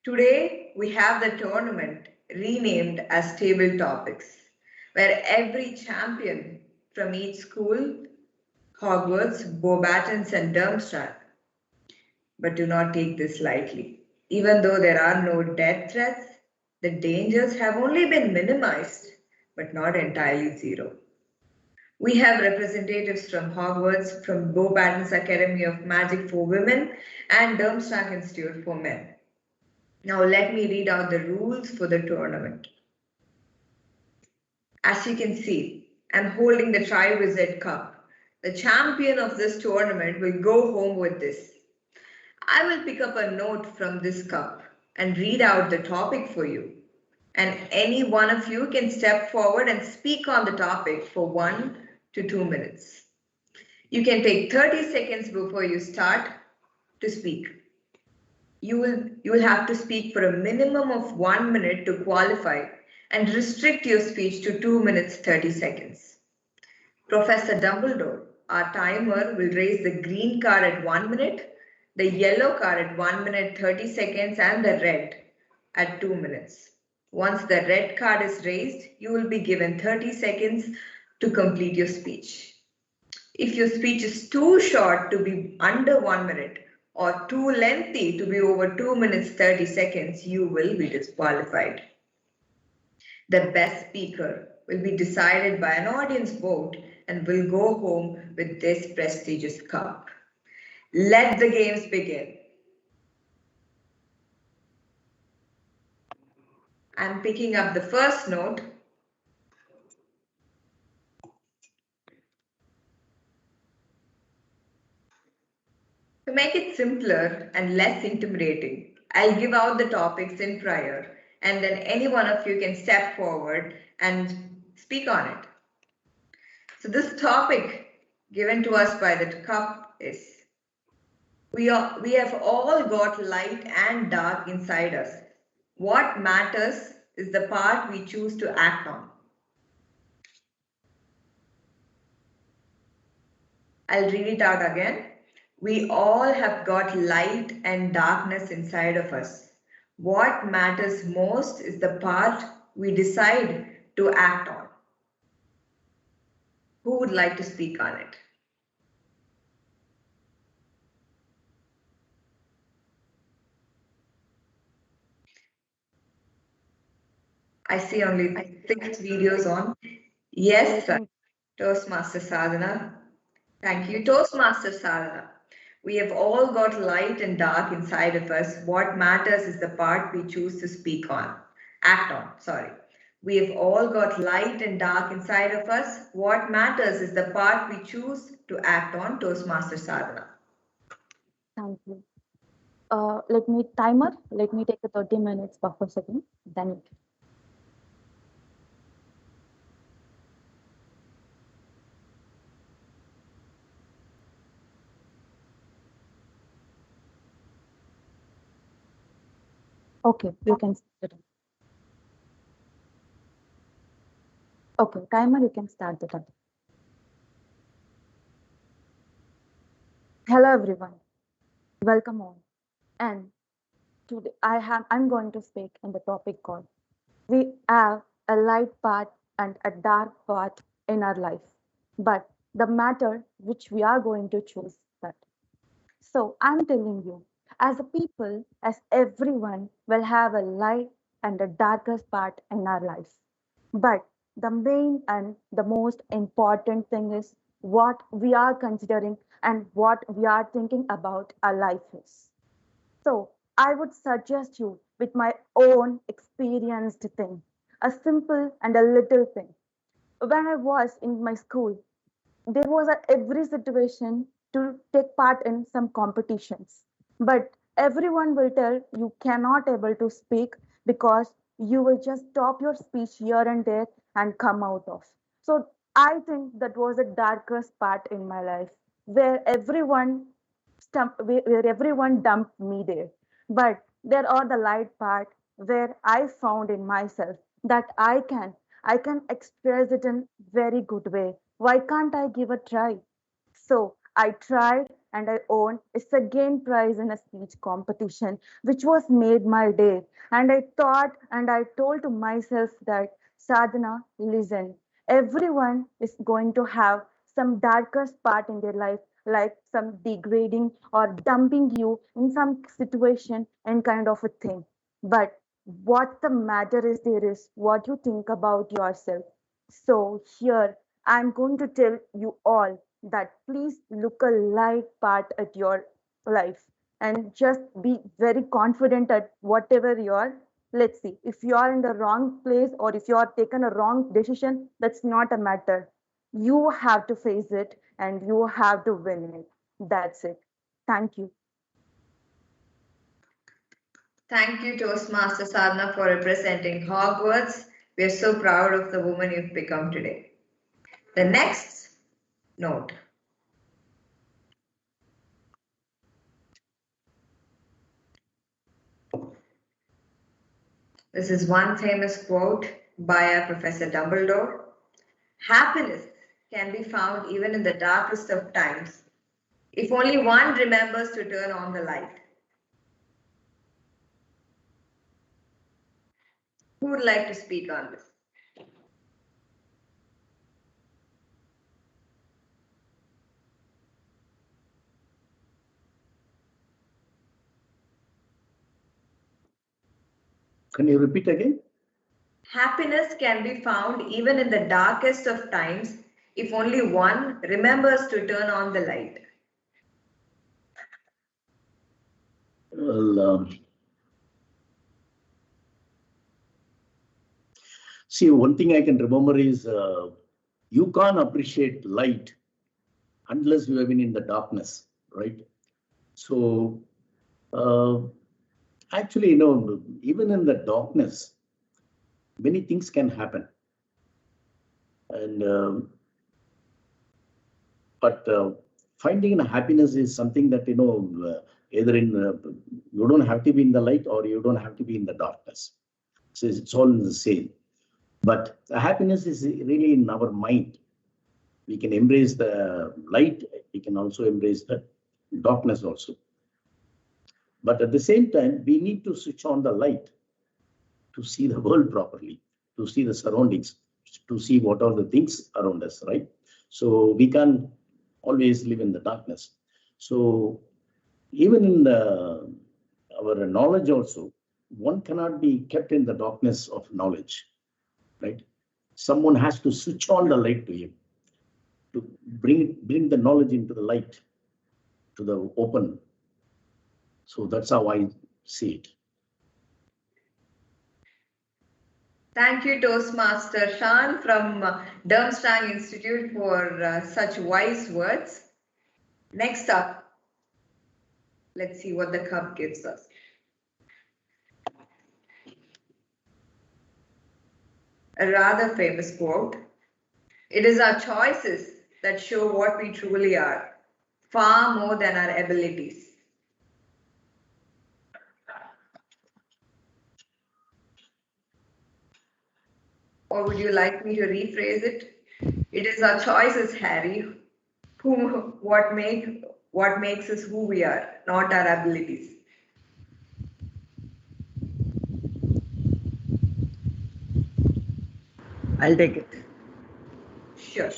[SPEAKER 7] Today, we have the tournament renamed as Table Topics, where every champion from each school, Hogwarts, Beauxbatons, and Durmstrang. But do not take this lightly. Even though there are no death threats, the dangers have only been minimized, but not entirely zero. We have representatives from Hogwarts, from Beauxbatons Academy of Magic for Women, and Durmstrang Institute for Men. Now let me read out the rules for the tournament. As you can see, I'm holding the Tri-Wizard Cup. The champion of this tournament will go home with this. I will pick up a note from this cup and read out the topic for you. And any one of you can step forward and speak on the topic for 1 to 2 minutes. You can take 30 seconds before you start to speak. You will have to speak for a minimum of 1 minute to qualify and restrict your speech to 2 minutes 30 seconds. Professor Dumbledore, our timer, will raise the green card at 1 minute, the yellow card at 1 minute 30 seconds, and the red at 2 minutes. Once the red card is raised, you will be given 30 seconds to complete your speech. If your speech is too short to be under 1 minute or too lengthy to be over 2 minutes 30 seconds, you will be disqualified. The best speaker will be decided by an audience vote and will go home with this prestigious cup. Let the games begin. I'm picking up the first note. To make it simpler and less intimidating, I'll give out the topics in prior, and then any one of you can step forward and speak on it. So this topic given to us by the cup is, we have all got light and dark inside us. What matters is the part we choose to act on. I'll read it out again. We all have got light and darkness inside of us. What matters most is the part we decide to act on. Who would like to speak on it? I see only 6 videos on. Yes, sir. Toastmaster Sadhana. Thank you. Toastmaster Sadhana. We have all got light and dark inside of us. What matters is the part we choose to speak on. Act on, sorry. We have all got light and dark inside of us. What matters is the part we choose to act on. Toastmaster Sadhana.
[SPEAKER 6] Thank you. Let me take a 30 minutes buffer second. Then it. Okay, you can start it. Okay, timer, you can start the time. Hello everyone. Welcome on. And Today I'm going to speak in the topic called we have a light part and a dark part in our life, but the matter which we are going to choose that. So I'm telling you, as a people, as everyone will have a light and a darkest part in our life. But the main and the most important thing is what we are considering and what we are thinking about our life is. So I would suggest you with my own experienced thing, a simple and a little thing. When I was in my school, there was a every situation to take part in some competitions, but everyone will tell you cannot able to speak because you will just stop your speech here and there and come out of. So I think that was the darkest part in my life, where where everyone dumped me there. But there are the light part where I found in myself that I can express it in very good way. Why can't I give a try? So I tried and I won a second prize in a speech competition, which was made my day. And I thought and I told to myself that Sadhana, listen, everyone is going to have some darkest part in their life, like some degrading or dumping you in some situation and kind of a thing. But what the matter is there is what you think about yourself. So here I'm going to tell you all that please look a light part at your life and just be very confident at whatever you are. Let's see, if you are in the wrong place or if you are taken a wrong decision, that's not a matter. You have to face it and you have to win it. That's it. Thank you.
[SPEAKER 7] Thank you, Toastmaster Sadhana, for representing Hogwarts. We are so proud of the woman you've become today. The next note. This is one famous quote by Professor Dumbledore. Happiness can be found even in the darkest of times, if only one remembers to turn on the light. Who would like to speak on this?
[SPEAKER 3] Can you repeat again?
[SPEAKER 7] Happiness can be found even in the darkest of times if only one remembers to turn on the light.
[SPEAKER 3] Well, see, one thing I can remember is you can't appreciate light unless you have been in the darkness, right? So actually, even in the darkness, many things can happen. And but finding happiness is something that either in you don't have to be in the light or you don't have to be in the darkness. So it's all the same. But happiness is really in our mind. We can embrace the light. We can also embrace the darkness also. But at the same time, we need to switch on the light to see the world properly, to see the surroundings, to see what are the things around us, right? So we can't always live in the darkness. So even in our knowledge also, one cannot be kept in the darkness of knowledge, right? Someone has to switch on the light to him, to bring the knowledge into the light, to the open. So that's how I see it.
[SPEAKER 7] Thank you, Toastmaster Shan from Durmstrang Institute for such wise words. Next up, let's see what the cup gives us. A rather famous quote. It is our choices that show what we truly are, far more than our abilities. Or would you like me to rephrase it? It is our choices, Harry, what makes us who we are, not our abilities.
[SPEAKER 2] I'll take it.
[SPEAKER 7] Sure.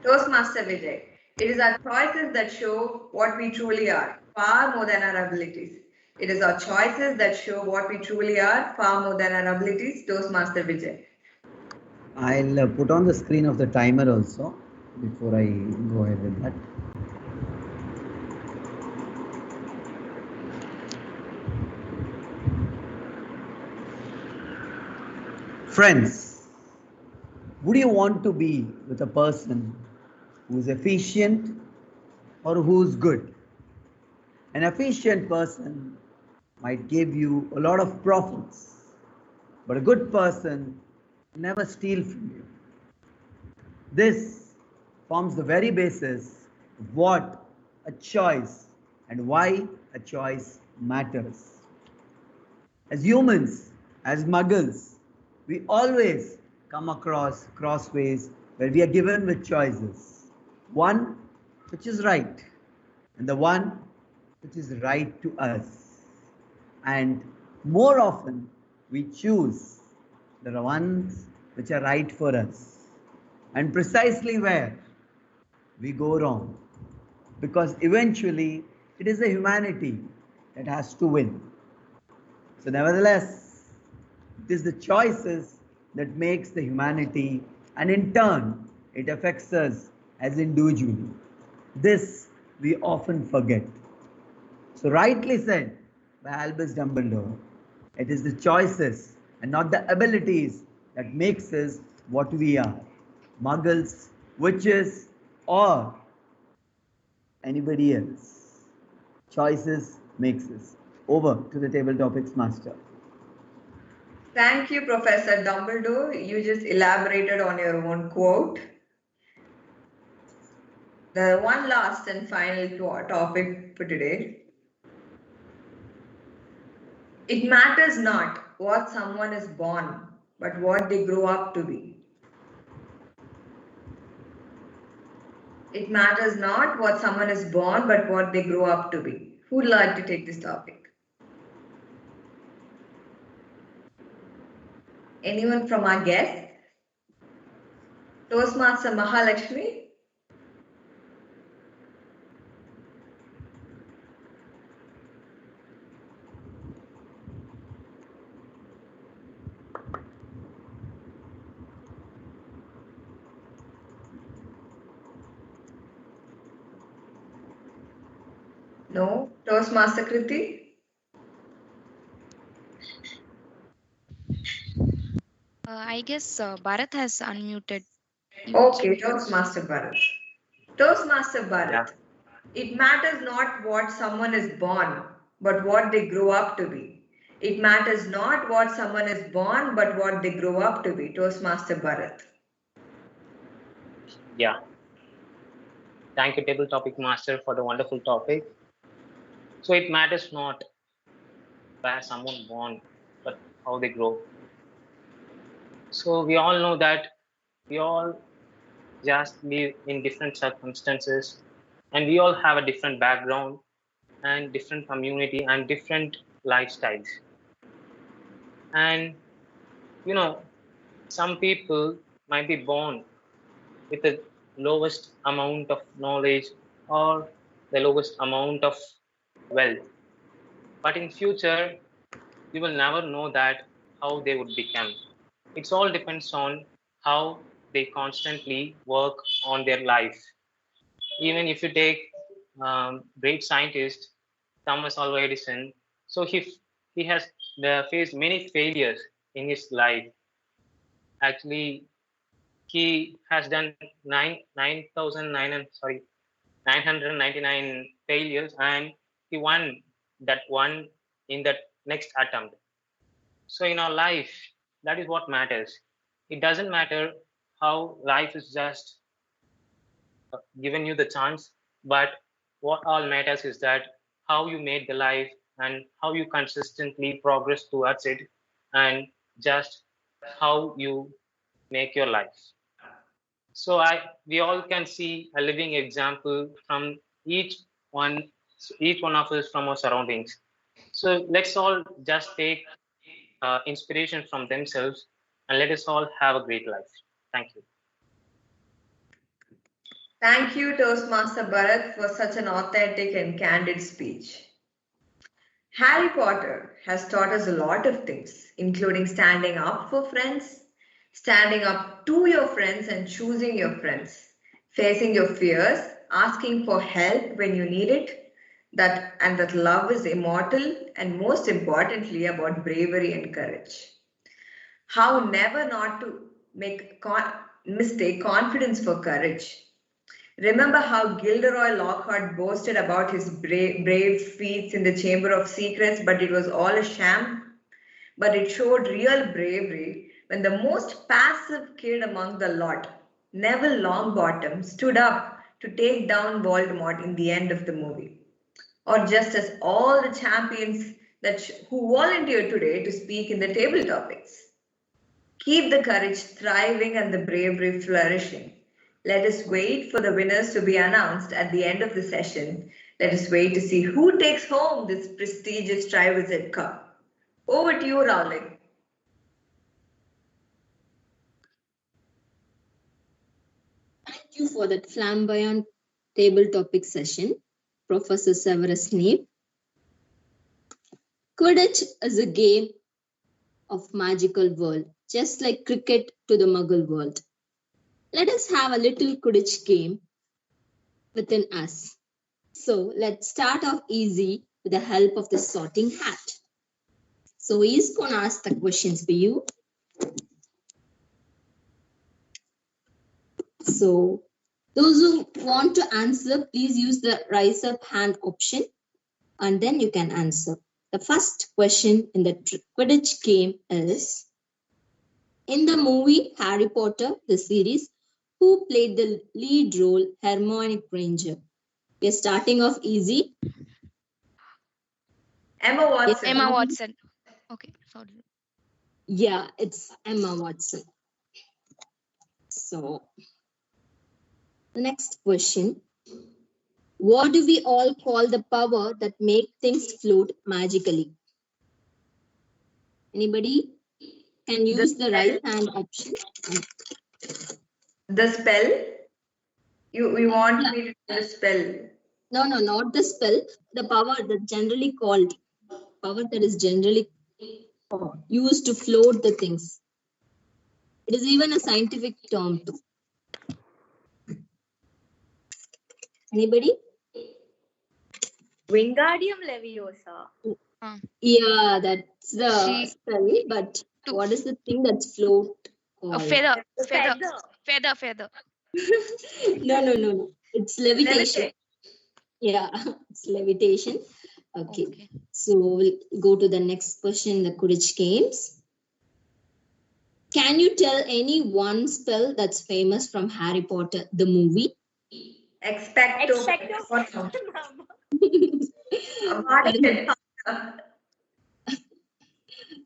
[SPEAKER 7] Toastmaster Vijay. It is our choices that show what we truly are, far more than our abilities. It is our choices that show what we truly are, far more than our abilities. Toastmaster Vijay.
[SPEAKER 2] I'll put on the screen of the timer also before I go ahead with that. Friends, would you want to be with a person who's efficient or who's good? An efficient person might give you a lot of profits, but a good person never steals from you. This forms the very basis of what a choice and why a choice matters. As humans, as muggles, we always come across crossways where we are given with choices. One which is right, and the one which is right to us. And more often, we choose the ones which are right for us. And precisely where we go wrong. Because eventually, it is the humanity that has to win. So nevertheless, it is the choices that makes the humanity, and in turn, it affects us as individually. This we often forget. So rightly said by Albus Dumbledore, it is the choices and not the abilities that makes us what we are. Muggles, witches, or anybody else. Choices makes us. Over to the table topics master.
[SPEAKER 7] Thank you, Professor Dumbledore. You just elaborated on your own quote. The one last and final topic for today. It matters not what someone is born, but what they grow up to be. It matters not what someone is born, but what they grow up to be. Who would like to take this topic? Anyone from our guests? Toastmaster Mahalakshmi? No? Toastmaster Kriti?
[SPEAKER 1] I guess Bharat has unmuted.
[SPEAKER 7] Okay, Toastmaster Bharat. Toastmaster Bharat.
[SPEAKER 11] Yeah.
[SPEAKER 7] It matters not what someone is born, but what they grow up to be. It matters not what someone is born, but what they grow up to be. Toastmaster Bharat.
[SPEAKER 11] Yeah. Thank you, Table Topic Master, for the wonderful topic. So it matters not where someone born, but how they grow. So we all know that we all just live in different circumstances, and we all have a different background and different community and different lifestyles. And some people might be born with the lowest amount of knowledge or the lowest amount of wealth, but in future you will never know that how they would become. It's all depends on how they constantly work on their life. Even if you take great scientist Thomas Alva Edison, so he has faced many failures in his life. Actually, he has done 999 failures, and he won that one in that next attempt. So in our life, that is what matters. It doesn't matter how life is just given you the chance, but what all matters is that how you made the life and how you consistently progress towards it, and just how you make your life. So we all can see a living example from each one each one of us from our surroundings. So let's all just take inspiration from themselves and let us all have a great life. Thank you.
[SPEAKER 7] Thank you, Toastmaster Bharat, for such an authentic and candid speech. Harry Potter has taught us a lot of things, including standing up for friends, standing up to your friends and choosing your friends, facing your fears, asking for help when you need it, that love is immortal, and most importantly about bravery and courage. How never not to mistake confidence for courage. Remember how Gilderoy Lockhart boasted about his brave feats in the Chamber of Secrets, but it was all a sham? But it showed real bravery when the most passive kid among the lot, Neville Longbottom, stood up to take down Voldemort in the end of the movie. Or just as all the champions who volunteered today to speak in the table topics. Keep the courage thriving and the bravery flourishing. Let us wait for the winners to be announced at the end of the session. Let us wait to see who takes home this prestigious Triwizard Cup. Over to you, Rowling.
[SPEAKER 8] Thank you for that flamboyant table topic session, Professor Severus Snape. Quidditch is a game of magical world, just like cricket to the Muggle world. Let us have a little Quidditch game within us. So let's start off easy with the help of the sorting hat. So he's going to ask the questions for you. So those who want to answer, please use the raise up hand option and then you can answer. The first question in the Quidditch game is, in the movie Harry Potter, the series, who played the lead role Hermione Granger? We're starting off easy.
[SPEAKER 7] Emma Watson.
[SPEAKER 1] Emma Watson. Okay, sorry.
[SPEAKER 8] Yeah, it's Emma Watson. So, the next question. What do we all call the power that make things float magically? Anybody can use the right hand option.
[SPEAKER 7] The spell? You want me to do the spell?
[SPEAKER 8] No, not the spell. The power that generally called. Power that is generally used to float the things. It is even a scientific term too. Anybody?
[SPEAKER 5] Wingardium Leviosa.
[SPEAKER 8] Yeah, that's the spell, but what is the thing that's float?
[SPEAKER 1] A feather.
[SPEAKER 8] No. It's levitation. Yeah, it's levitation. Okay. So we'll go to the next question in the Quidditch games. Can you tell any one spell that's famous from Harry Potter, the movie?
[SPEAKER 7] Expecto.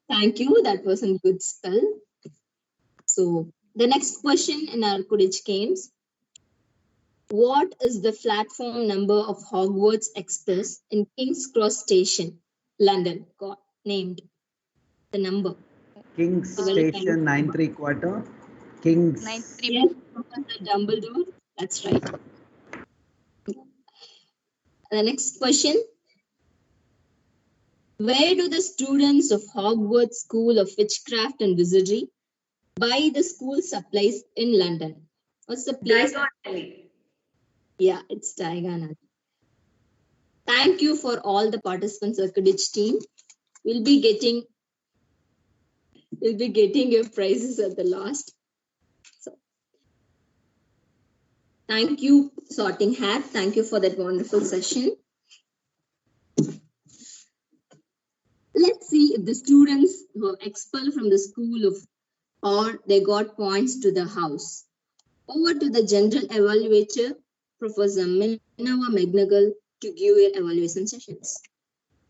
[SPEAKER 8] Thank you. That was a good spell. So the next question in our Quidditch games. What is the platform number of Hogwarts Express in King's Cross Station, London? Got named the number.
[SPEAKER 2] King's Station 9 3/4. King's.
[SPEAKER 1] 9 3.
[SPEAKER 8] Yes, Professor Dumbledore. That's right. The next question. Where do the students of Hogwarts School of Witchcraft and Wizardry buy the school supplies in London? What's the place?
[SPEAKER 7] Diagon Alley.
[SPEAKER 8] Yeah, it's Diagon Alley. Thank you for all the participants of Quidditch team. We'll be getting your prizes at the last. So, thank you, Sorting Hat. Thank you for that wonderful session. Let's see if the students were expelled from the school or they got points to the house. Over to the general evaluator, Professor Minerva McGonagall, to give your evaluation sessions.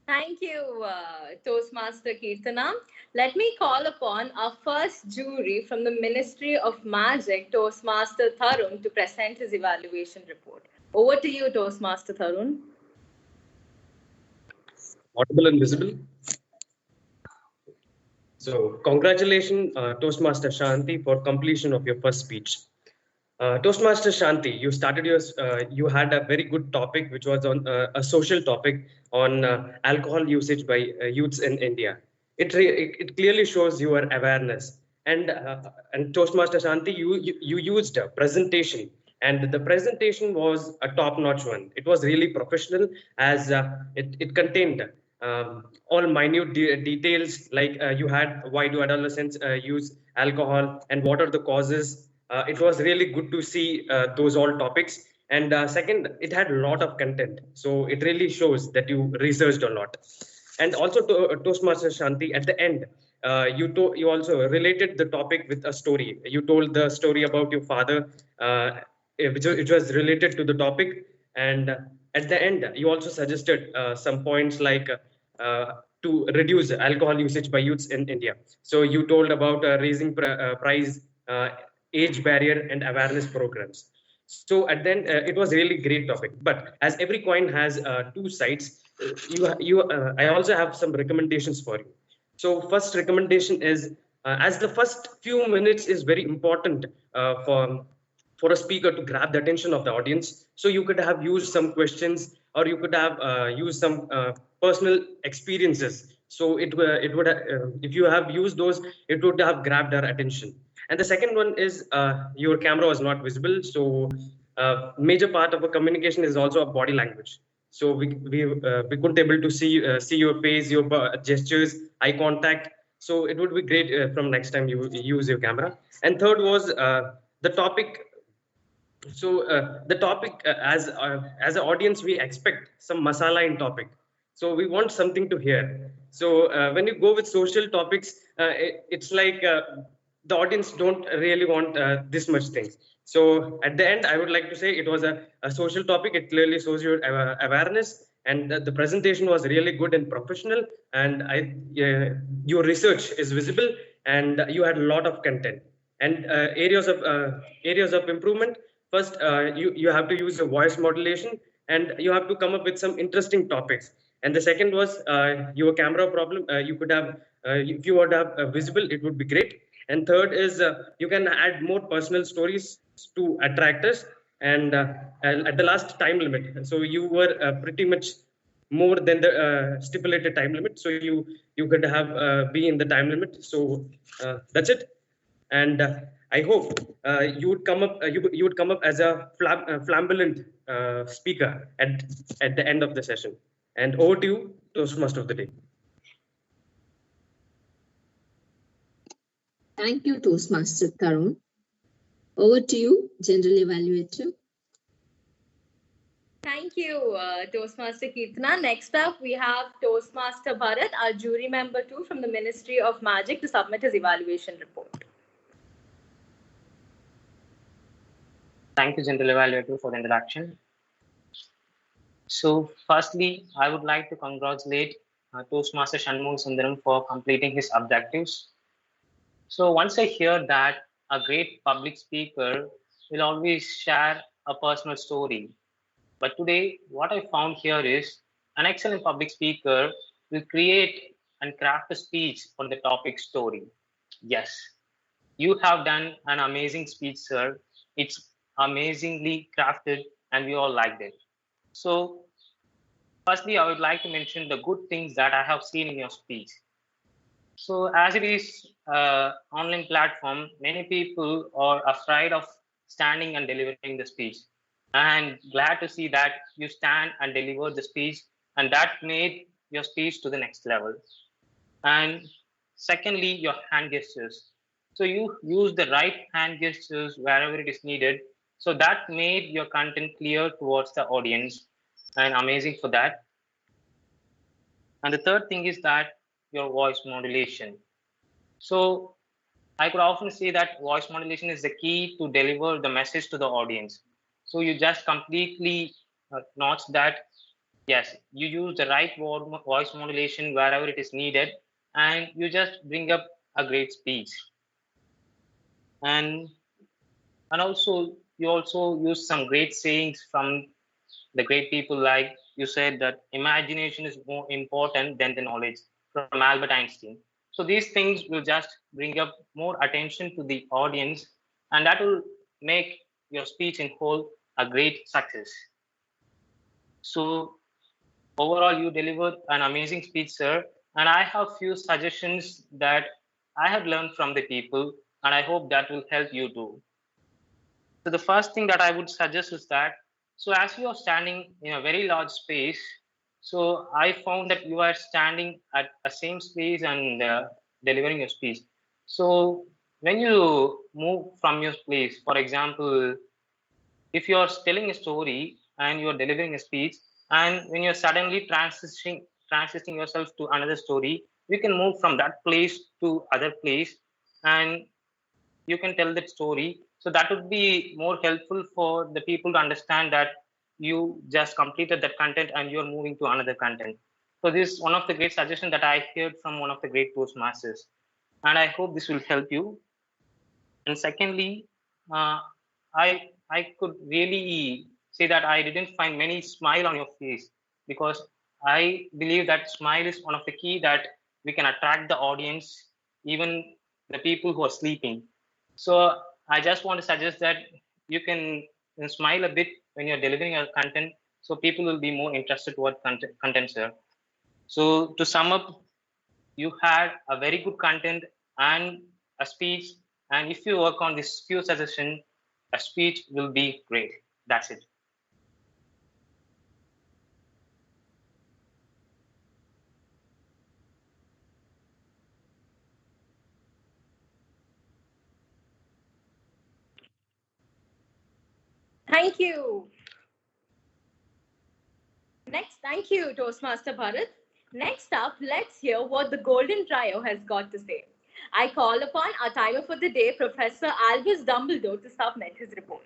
[SPEAKER 5] Thank you, Toastmaster Keerthana. Let me call upon our first jury from the Ministry of Magic, Toastmaster Tharun, to present his evaluation report. Over to you, Toastmaster Tharun.
[SPEAKER 9] Audible and visible? So So congratulations, Toastmaster Shanti, for completion of your first speech. Toastmaster Shanti, you started your, you had a very good topic, which was on a social topic on alcohol usage by youths in India. It clearly shows your awareness. And Toastmaster Shanti, you used a presentation, and the presentation was a top-notch one. It was really professional, as it contained all minute details, like you had why do adolescents use alcohol and what are the causes. It was really good to see those all topics. And second, it had a lot of content, so it really shows that you researched a lot. And also to Toastmaster Shanti, at the end, you also related the topic with a story. You told the story about your father, which was related to the topic. And at the end, you also suggested some points like to reduce alcohol usage by youths in India. So you told about raising price, age barrier, and awareness programs. So at then it was really great topic. But as every coin has two sides, I also have some recommendations for you. So first recommendation is, as the first few minutes is very important for a speaker to grab the attention of the audience. So you could have used some questions, or you could have used some personal experiences. So it would if you have used those, it would have grabbed our attention. And the second one is your camera was not visible. So major part of a communication is also a body language. So we couldn't able to see your face, your gestures, eye contact. So it would be great from next time you use your camera. And third was the topic. So the topic, as an audience, we expect some masala in topic. So we want something to hear. So when you go with social topics, it's like the audience don't really want this much things. So at the end, I would like to say it was a social topic. It clearly shows your awareness, and the presentation was really good and professional. And your research is visible, and you had a lot of content. And areas of improvement. First, you have to use a voice modulation, and you have to come up with some interesting topics. And the second was your camera problem. You could have, if you would have visible, it would be great. And third is you can add more personal stories to attract us. And at the last time limit, so you were pretty much more than the stipulated time limit. So you could have be in the time limit. So that's it. And I hope you would come up as a flamboyant speaker at the end of the session. And over to you, Toastmaster of the day.
[SPEAKER 8] Thank you, Toastmaster Tarun. Over to you, General Evaluator.
[SPEAKER 5] Thank you, Toastmaster Keerthana. Next up, we have Toastmaster Bharat, our jury member too, from the Ministry of Magic, to submit his evaluation report.
[SPEAKER 11] Thank you, General Evaluator, for the introduction. So, firstly, I would like to congratulate Toastmaster Shanmugh Sundaram for completing his objectives. So, once I hear that a great public speaker will always share a personal story, but today, what I found here is an excellent public speaker will create and craft a speech on the topic story. Yes, you have done an amazing speech, sir. It's amazingly crafted, and we all liked it. So, firstly, I would like to mention the good things that I have seen in your speech. So, as it is online platform, many people are afraid of standing and delivering the speech. And glad to see that you stand and deliver the speech, and that made your speech to the next level. And secondly, your hand gestures. So you use the right hand gestures wherever it is needed. So that made your content clear towards the audience, and amazing for that. And the third thing is that your voice modulation. So I could often say that voice modulation is the key to deliver the message to the audience. So you just completely notch that, yes, you use the right voice modulation wherever it is needed, and you just bring up a great speech. And also, you also use some great sayings from the great people, like you said that imagination is more important than the knowledge, from Albert Einstein. So these things will just bring up more attention to the audience, and that will make your speech in whole a great success. So overall, you delivered an amazing speech, sir. And I have few suggestions that I have learned from the people, and I hope that will help you too. So the first thing that I would suggest is that, so as you are standing in a very large space, so I found that you are standing at the same space and delivering your speech. So when you move from your place, for example, if you're telling a story and you're delivering a speech, and when you're suddenly transitioning yourself to another story, you can move from that place to other place, and you can tell that story. So that would be more helpful for the people to understand that you just completed that content and you're moving to another content. So this is one of the great suggestions that I heard from one of the great Toastmasters, and I hope this will help you. And secondly, uh, I could really say that I didn't find many smile on your face, because I believe that smile is one of the key that we can attract the audience, even the people who are sleeping. So I just want to suggest that you can smile a bit when you're delivering a content, so people will be more interested toward content, sir. So to sum up, you had a very good content and a speech, and if you work on this few suggestion, a speech will be great. That's it.
[SPEAKER 5] Thank you. Next, thank you, Toastmaster Bharat. Next up, let's hear what the Golden Trio has got to say. I call upon our timer for the day, Professor Albus Dumbledore, to submit his report.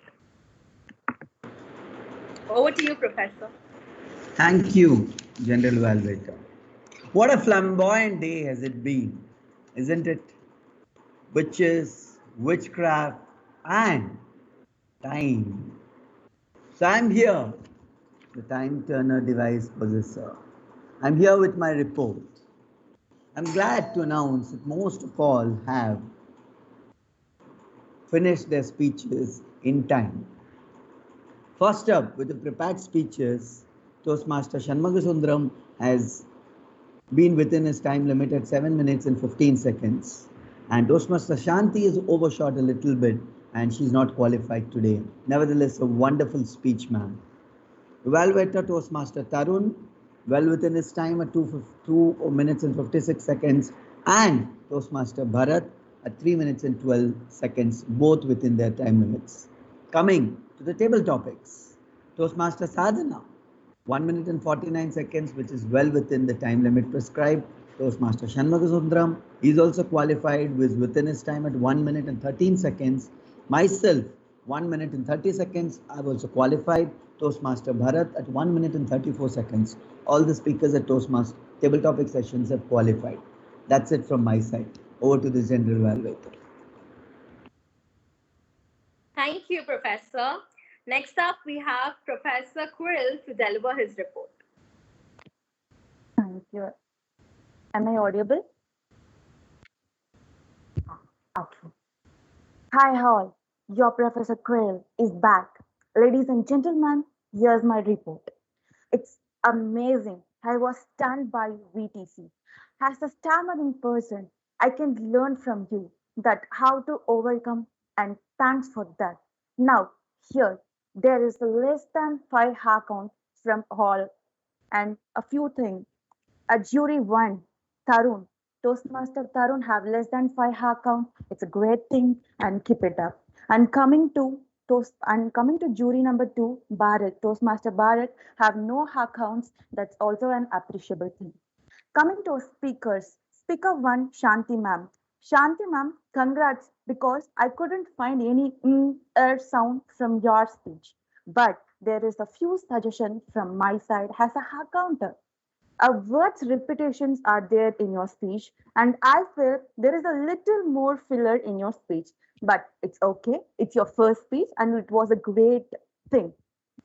[SPEAKER 5] Over to you, Professor.
[SPEAKER 2] Thank you, General Valvator. What a flamboyant day has it been, isn't it? Witches, witchcraft, and time. So I'm here, the time turner device possessor. I'm here with my report. I'm glad to announce that most of all have finished their speeches in time. First up, with the prepared speeches, Toastmaster Shanmugasundaram has been within his time limit at 7 minutes and 15 seconds. And Toastmaster Shanti is overshot a little bit and she's not qualified today. Nevertheless, a wonderful speech, ma'am. Evaluator Toastmaster Tarun, well within his time at 2 minutes and 56 seconds. And Toastmaster Bharat at 3 minutes and 12 seconds, both within their time limits. Coming to the table topics, Toastmaster Sadhana, 1 minute and 49 seconds, which is well within the time limit prescribed. Toastmaster Shanmugasundaram is also qualified, with within his time at 1 minute and 13 seconds. Myself, 1 minute and 30 seconds, I've also qualified. Toastmaster Bharat at 1 minute and 34 seconds. All the speakers at Toastmaster table topic sessions have qualified. That's it from my side. Over to the General Valvator.
[SPEAKER 5] Thank you, Professor. Next up, we have Professor Quill to deliver his report.
[SPEAKER 6] Thank you. Am I audible? Okay. Hi all, your Professor Quill is back. Ladies and gentlemen, here's my report. It's amazing. I was stunned by VTC. As a stammering person, I can learn from you that how to overcome, and thanks for that. Now, here, there is less than 5 hack count from all and a few things. A jury 1, Tarun. Toastmaster Tarun have less than 5 hack count. It's a great thing and keep it up. And coming to jury number 2, Bharat. Toastmaster Bharat have no hack counts. That's also an appreciable thing. Coming to speakers, speaker 1, Shanti ma'am. Shanti ma'am, congrats because I couldn't find any sound from your speech. But there is a few suggestions from my side as a hack counter. Words repetitions are there in your speech, and I feel there is a little more filler in your speech. But it's okay. It's your first speech, and it was a great thing.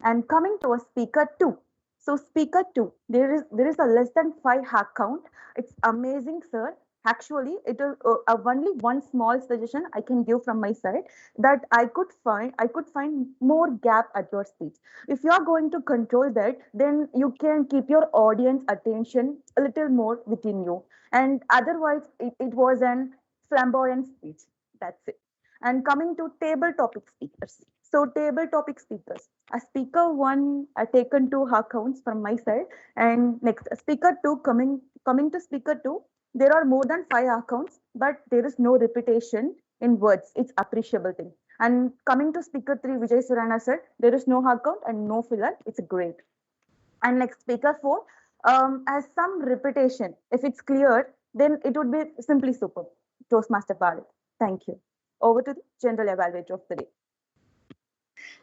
[SPEAKER 6] And coming to a speaker 2. So speaker 2, there is a less than 5 hack count. It's amazing, sir. Actually, it is only one small suggestion I can give from my side, that I could find more gap at your speech. If you are going to control that, then you can keep your audience attention a little more within you. And otherwise, it was an flamboyant speech. That's it. And coming to table topic speakers. So table topic speakers. A speaker one taken two accounts from my side, and next speaker two coming to speaker two, there are more than five accounts, but there is no repetition in words. It's appreciable thing. And coming to speaker three, Vijay Surana said there is no account and no filler. It's great. And next speaker four, as some repetition. If it's clear, then it would be simply superb. Toastmaster Bharat. Thank you. Over to the general evaluator of the day.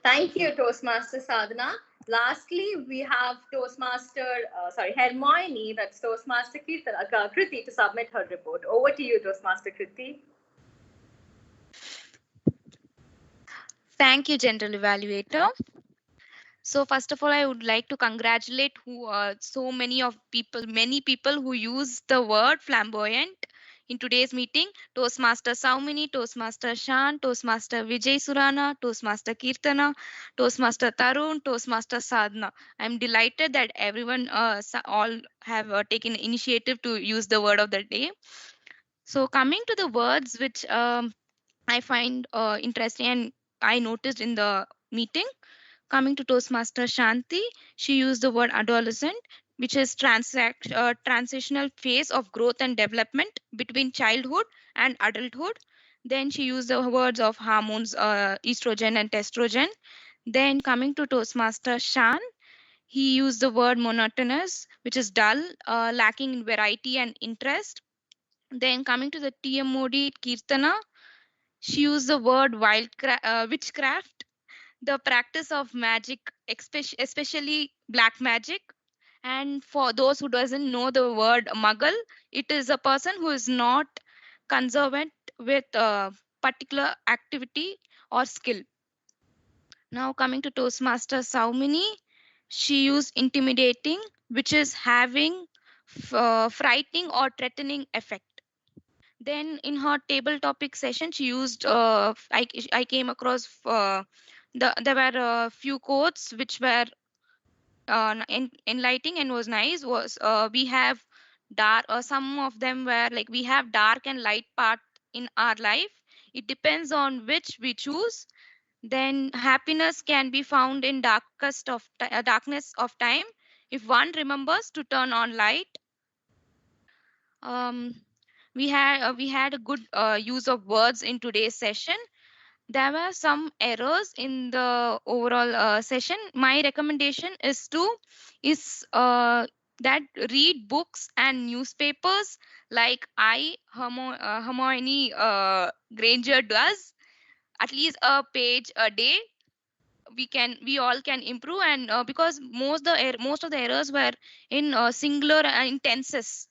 [SPEAKER 5] Thank you, Toastmaster Sadhana. Lastly, we have Hermione, that's Toastmaster Kriti, to submit her report. Over to you, Toastmaster Kriti.
[SPEAKER 1] Thank you, General Evaluator. So first of all, I would like to congratulate many people who use the word flamboyant in today's meeting. Toastmaster Saumini, Toastmaster Shan, Toastmaster Vijay Surana, Toastmaster Keerthana, Toastmaster Tarun, Toastmaster Sadhana. I'm delighted that everyone all have taken initiative to use the word of the day. So coming to the words which I find interesting and I noticed in the meeting. Coming to Toastmaster Shanti, she used the word adolescent, which is transitional phase of growth and development between childhood and adulthood. Then she used the words of hormones, estrogen and testosterone. Then coming to Toastmaster Shan, he used the word monotonous, which is dull, lacking in variety and interest. Then coming to the TMOD Keerthana, she used the word witchcraft, the practice of magic, especially black magic. And for those who doesn't know the word muggle, it is a person who is not conservant with a particular activity or skill. Now coming to Toastmaster Saumini, she used intimidating, which is having frightening or threatening effect. Then in her table topic session, she used I came across there were a few quotes which were enlightening and was nice. Was we have dark, some of them were like, we have dark and light part in our life. It depends on which we choose. Then happiness can be found in darkness of time if one remembers to turn on light. um, we had a good use of words in today's session. There were some errors in the overall session. My recommendation is that read books and newspapers like Hermione Granger does, at least a page a day. We all can improve, and because most of the errors were in singular and in tenses.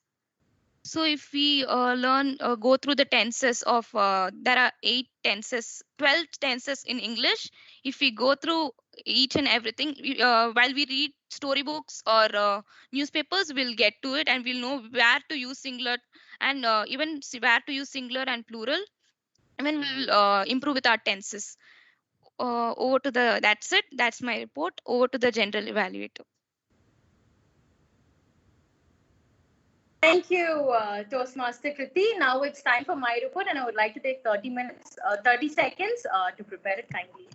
[SPEAKER 1] So if we go through the tenses of, there are 8 tenses, 12 tenses in English. If we go through each and everything, while we read storybooks or newspapers, we'll get to it and we'll know where to use singular and even where to use singular and plural. And then we'll improve with our tenses. That's it. That's my report. Over to the general evaluator.
[SPEAKER 5] Thank you, Toastmaster Kriti. Now it's time for my report, and I would like to take 30 seconds to prepare it kindly.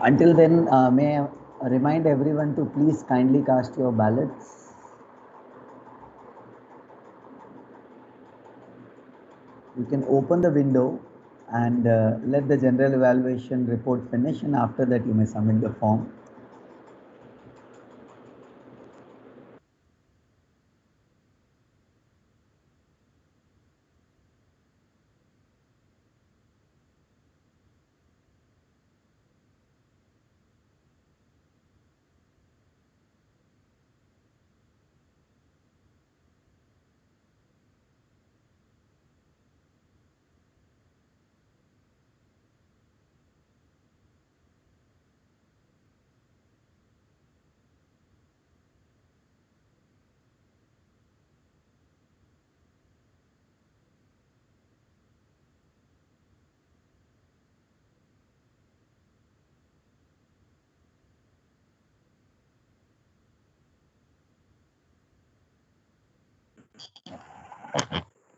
[SPEAKER 2] Until then, may I remind everyone to please kindly cast your ballots. You can open the window and let the general evaluation report finish, and after that you may submit the form.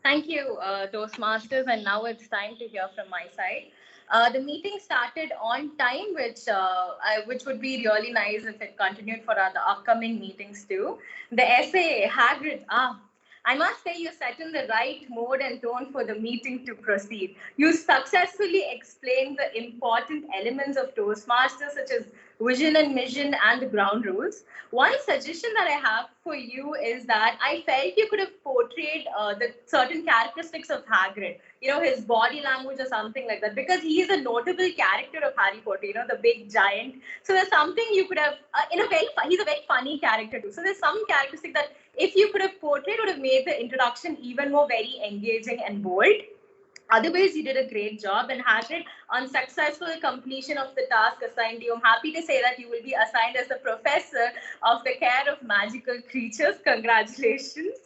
[SPEAKER 5] Thank you, Toastmasters. And now it's time to hear from my side. The meeting started on time, which would be really nice if it continued for the upcoming meetings too. The essay, Hagrid, I must say you set in the right mode and tone for the meeting to proceed. You successfully explained the important elements of Toastmasters, such as vision and mission and the ground rules. One suggestion that I have for you is that I felt you could have portrayed the certain characteristics of Hagrid, his body language or something like that, because he is a notable character of Harry Potter, the big giant. So there's something you could have, he's a very funny character too. So there's some characteristic that if you could have portrayed would have made the introduction even more very engaging and bold. Otherwise, you did a great job. And Hagrid, on successful completion of the task assigned to you, I'm happy to say that you will be assigned as the professor of the care of magical creatures. Congratulations.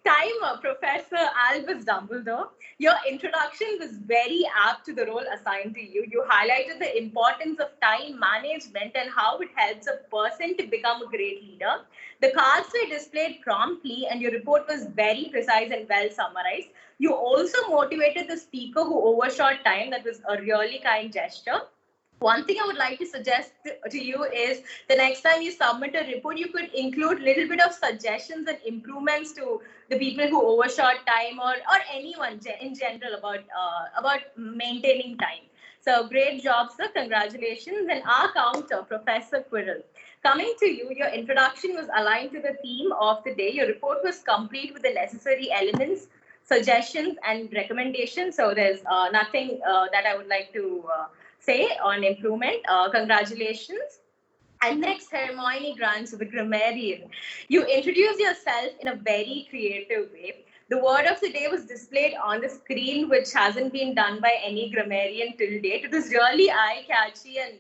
[SPEAKER 5] Timer, Professor Albus Dumbledore. Your introduction was very apt to the role assigned to you. You highlighted the importance of time management and how it helps a person to become a great leader. The cards were displayed promptly, and your report was very precise and well summarized. You also motivated the speaker who overshot time. That was a really kind gesture. One thing I would like to suggest to you is the next time you submit a report, you could include a little bit of suggestions and improvements to the people who overshot time or anyone in general about maintaining time. So great job, sir. Congratulations. And our counter, Professor Quirrell. Coming to you, your introduction was aligned to the theme of the day. Your report was complete with the necessary elements, suggestions, and recommendations. So there's nothing that I would like to say on improvement. Congratulations. And next, Hermione Grant, the grammarian. You introduce yourself in a very creative way. The word of the day was displayed on the screen, which hasn't been done by any grammarian till date. It was really eye-catchy, and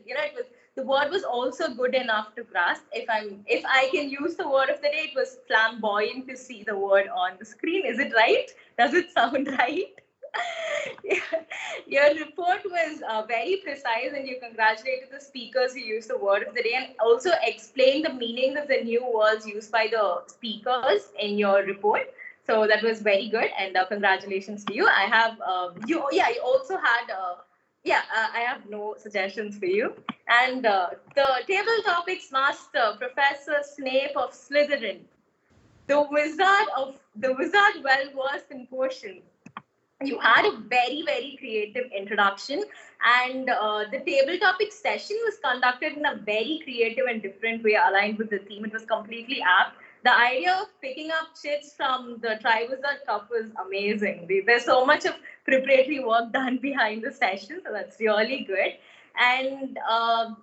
[SPEAKER 5] the word was also good enough to grasp. If I can use the word of the day, it was flamboyant to see the word on the screen. Is it right? Does it sound right? Your report was very precise, and you congratulated the speakers who used the word of the day and also explained the meanings of the new words used by the speakers in your report. So that was very good, and congratulations to you. I have you also had I have no suggestions for you. And the table topics master, Professor Snape of Slytherin, the wizard well versed in potions. You had a very, very creative introduction, and the table topic session was conducted in a very creative and different way aligned with the theme. It was completely apt. The idea of picking up chits from the Triwizard Cup was amazing. There's so much of preparatory work done behind the session, so that's really good. And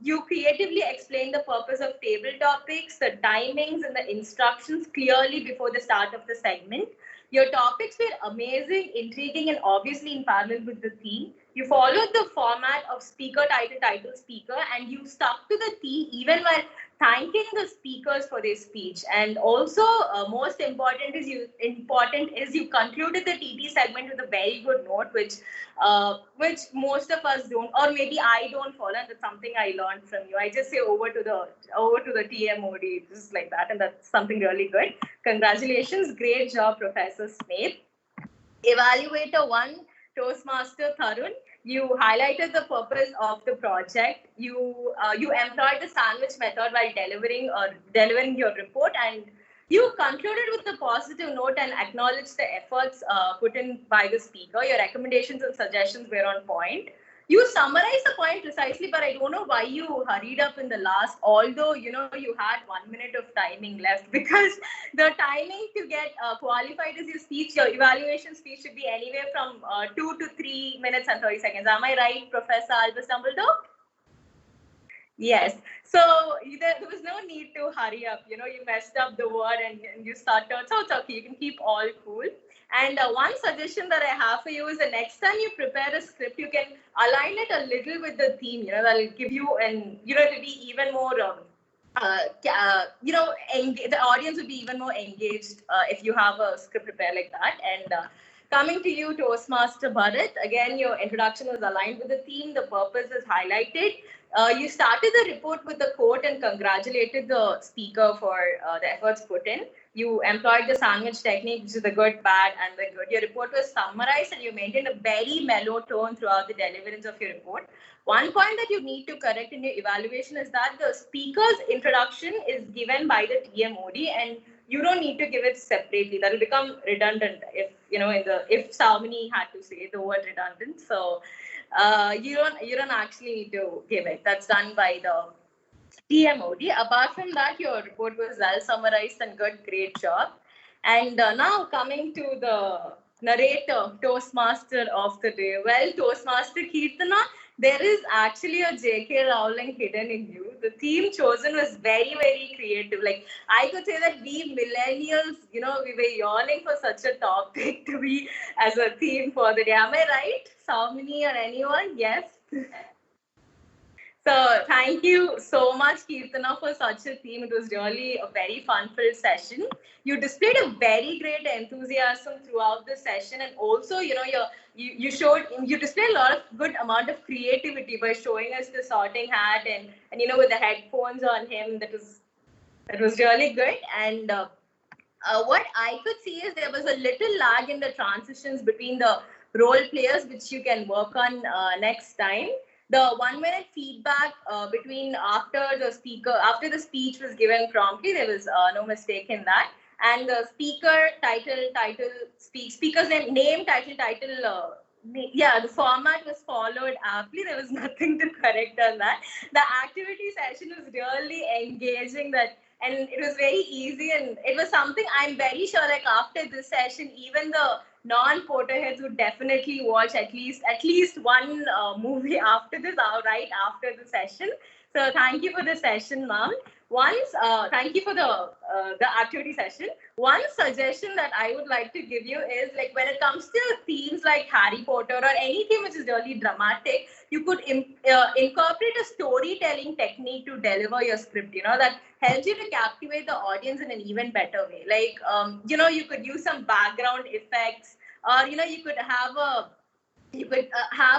[SPEAKER 5] you creatively explained the purpose of table topics, the timings, and the instructions clearly before the start of the segment. Your topics were amazing, intriguing, and obviously in parallel with the theme. You followed the format of speaker, title, speaker, and you stuck to the theme even while thanking the speakers for their speech. And also, most important is you concluded the TT segment with a very good note, which most of us don't, or maybe I don't follow. And that's something I learned from you. I just say over to the TMOD, just like that, and that's something really good. Congratulations, great job, Professor Snape. Evaluator 1, Toastmaster Tarun, you highlighted the purpose of the project. You employed the sandwich method while delivering your report, and you concluded with a positive note and acknowledged the efforts put in by the speaker. Your recommendations and suggestions were on point. You summarized the point precisely, but I don't know why you hurried up in the last, although you had 1 minute of timing left, because the timing to get qualified as your speech, your evaluation speech should be anywhere from 2 to 3 minutes and 30 seconds. Am I right, Professor Albus Dumbledore? Yes. So there was no need to hurry up. You messed up the word and you stuttered. So it's okay. You can keep all cool. And one suggestion that I have for you is the next time you prepare a script, you can align it a little with the theme. That'll give you to be even more. The audience would be even more engaged if you have a script prepared like that. And coming to you, Toastmaster Bharat, again, your introduction was aligned with the theme. The purpose is highlighted. You started the report with the quote and congratulated the speaker for the efforts put in. you employed the sandwich technique, which is the good, bad, and the good. Your report was summarized and you maintained a very mellow tone throughout the deliverance of your report. One point that you need to correct in your evaluation is that the speaker's introduction is given by the TMOD and you don't need to give it separately. That will become redundant if, if Salmini had to say the word redundant. So you don't actually need to give it. That's done by the TMOD. Apart from that, your report was well summarized and good. Great job. And now coming to the narrator, Toastmaster of the day. Well, Toastmaster Keerthana, there is actually a J.K. Rowling hidden in you. The theme chosen was very, very creative. Like, I could say that we millennials, we were yearning for such a topic to be as a theme for the day. Am I right? Saumini or anyone? Yes. So thank you so much, Keerthana, for such a theme. It was really a very fun-filled session. You displayed a very great enthusiasm throughout the session, and also, you displayed a lot of good amount of creativity by showing us the sorting hat and with the headphones on him. That was really good. And what I could see is there was a little lag in the transitions between the role players, which you can work on next time. The 1 minute feedback between after the speech was given promptly, there was no mistake in that. And the speaker, speaker's name, title, the format was followed aptly. There was nothing to correct on that. The activity session was really engaging, and it was very easy, and it was something I'm very sure like after this session, even the non-Potterheads would definitely watch at least one movie after this, right after the session. So thank you for the session, ma'am. Thank you for the activity session. One suggestion that I would like to give you is like when it comes to themes like Harry Potter or anything which is really dramatic, you could incorporate a storytelling technique to deliver your script. That helps you to captivate the audience in an even better way. Like you could use some background effects, or you could have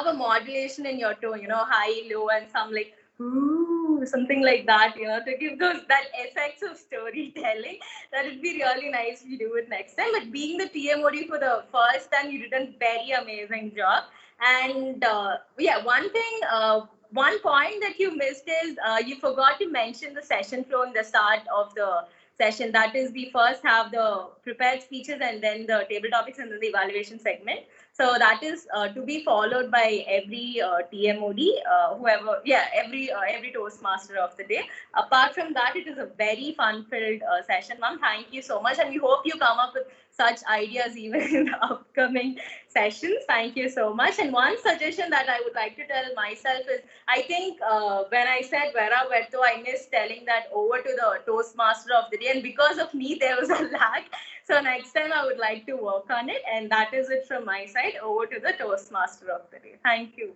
[SPEAKER 5] a modulation in your tone, high, low, and some like ooh, something like that, to give that effects of storytelling. That would be really nice if you do it next time. But being the TMOD for the first time, you did a very amazing job. And one point that you missed is you forgot to mention the session flow in the start of the session. That is, we first have the prepared speeches and then the table topics and then the evaluation segment. So that is to be followed by every TMOD, every Toastmaster of the day. Apart from that, it is a very fun-filled session, ma'am. Thank you so much, and we hope you come up with such ideas even in the upcoming sessions. Thank you so much. And one suggestion that I would like to tell myself is, I think when I said Vera Verto, I missed telling that over to the Toastmaster of the day, and because of me, there was a lag. So next time I would like to work on it. And that is it from my side. Over to the Toastmaster of the day. Thank you.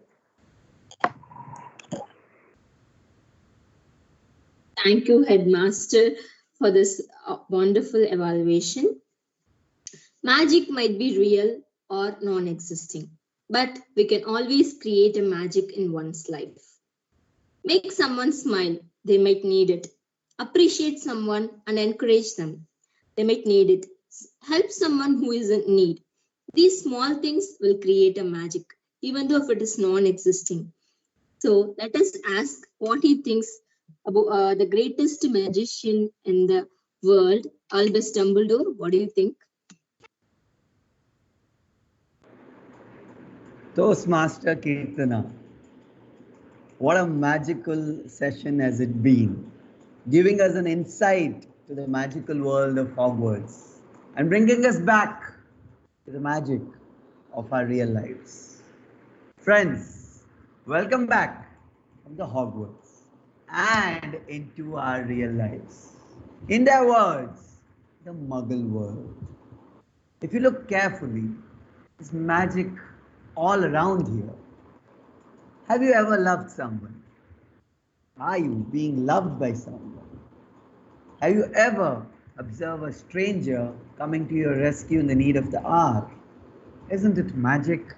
[SPEAKER 8] Thank you, Headmaster, for this wonderful evaluation. Magic might be real or non-existing, but we can always create a magic in one's life. Make someone smile, they might need it. Appreciate someone and encourage them, they might need it. Help someone who is in need. These small things will create a magic, even though if it is non-existing. So let us ask what he thinks about the greatest magician in the world, Albus Dumbledore. What do you think?
[SPEAKER 2] Toastmaster Keerthana, what a magical session has it been, giving us an insight to the magical world of Hogwarts and bringing us back to the magic of our real lives. Friends, welcome back from the Hogwarts and into our real lives. In their words, the Muggle world. If you look carefully, there's magic all around here. Have you ever loved someone? Are you being loved by someone? Have you ever observed a stranger coming to your rescue in the need of the hour? Isn't it magic?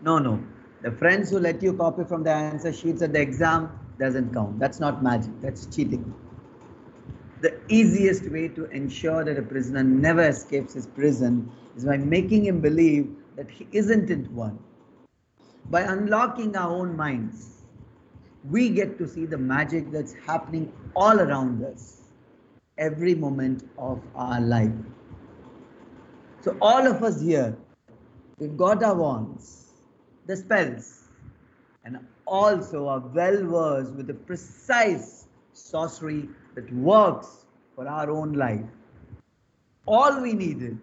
[SPEAKER 2] No. The friends who let you copy from the answer sheets at the exam doesn't count. That's not magic. That's cheating. The easiest way to ensure that a prisoner never escapes his prison is by making him believe that he isn't one. By unlocking our own minds, we get to see the magic that's happening all around us, every moment of our life. So all of us here, we've got our wands, the spells, and also are well versed with the precise sorcery that works for our own life. All we needed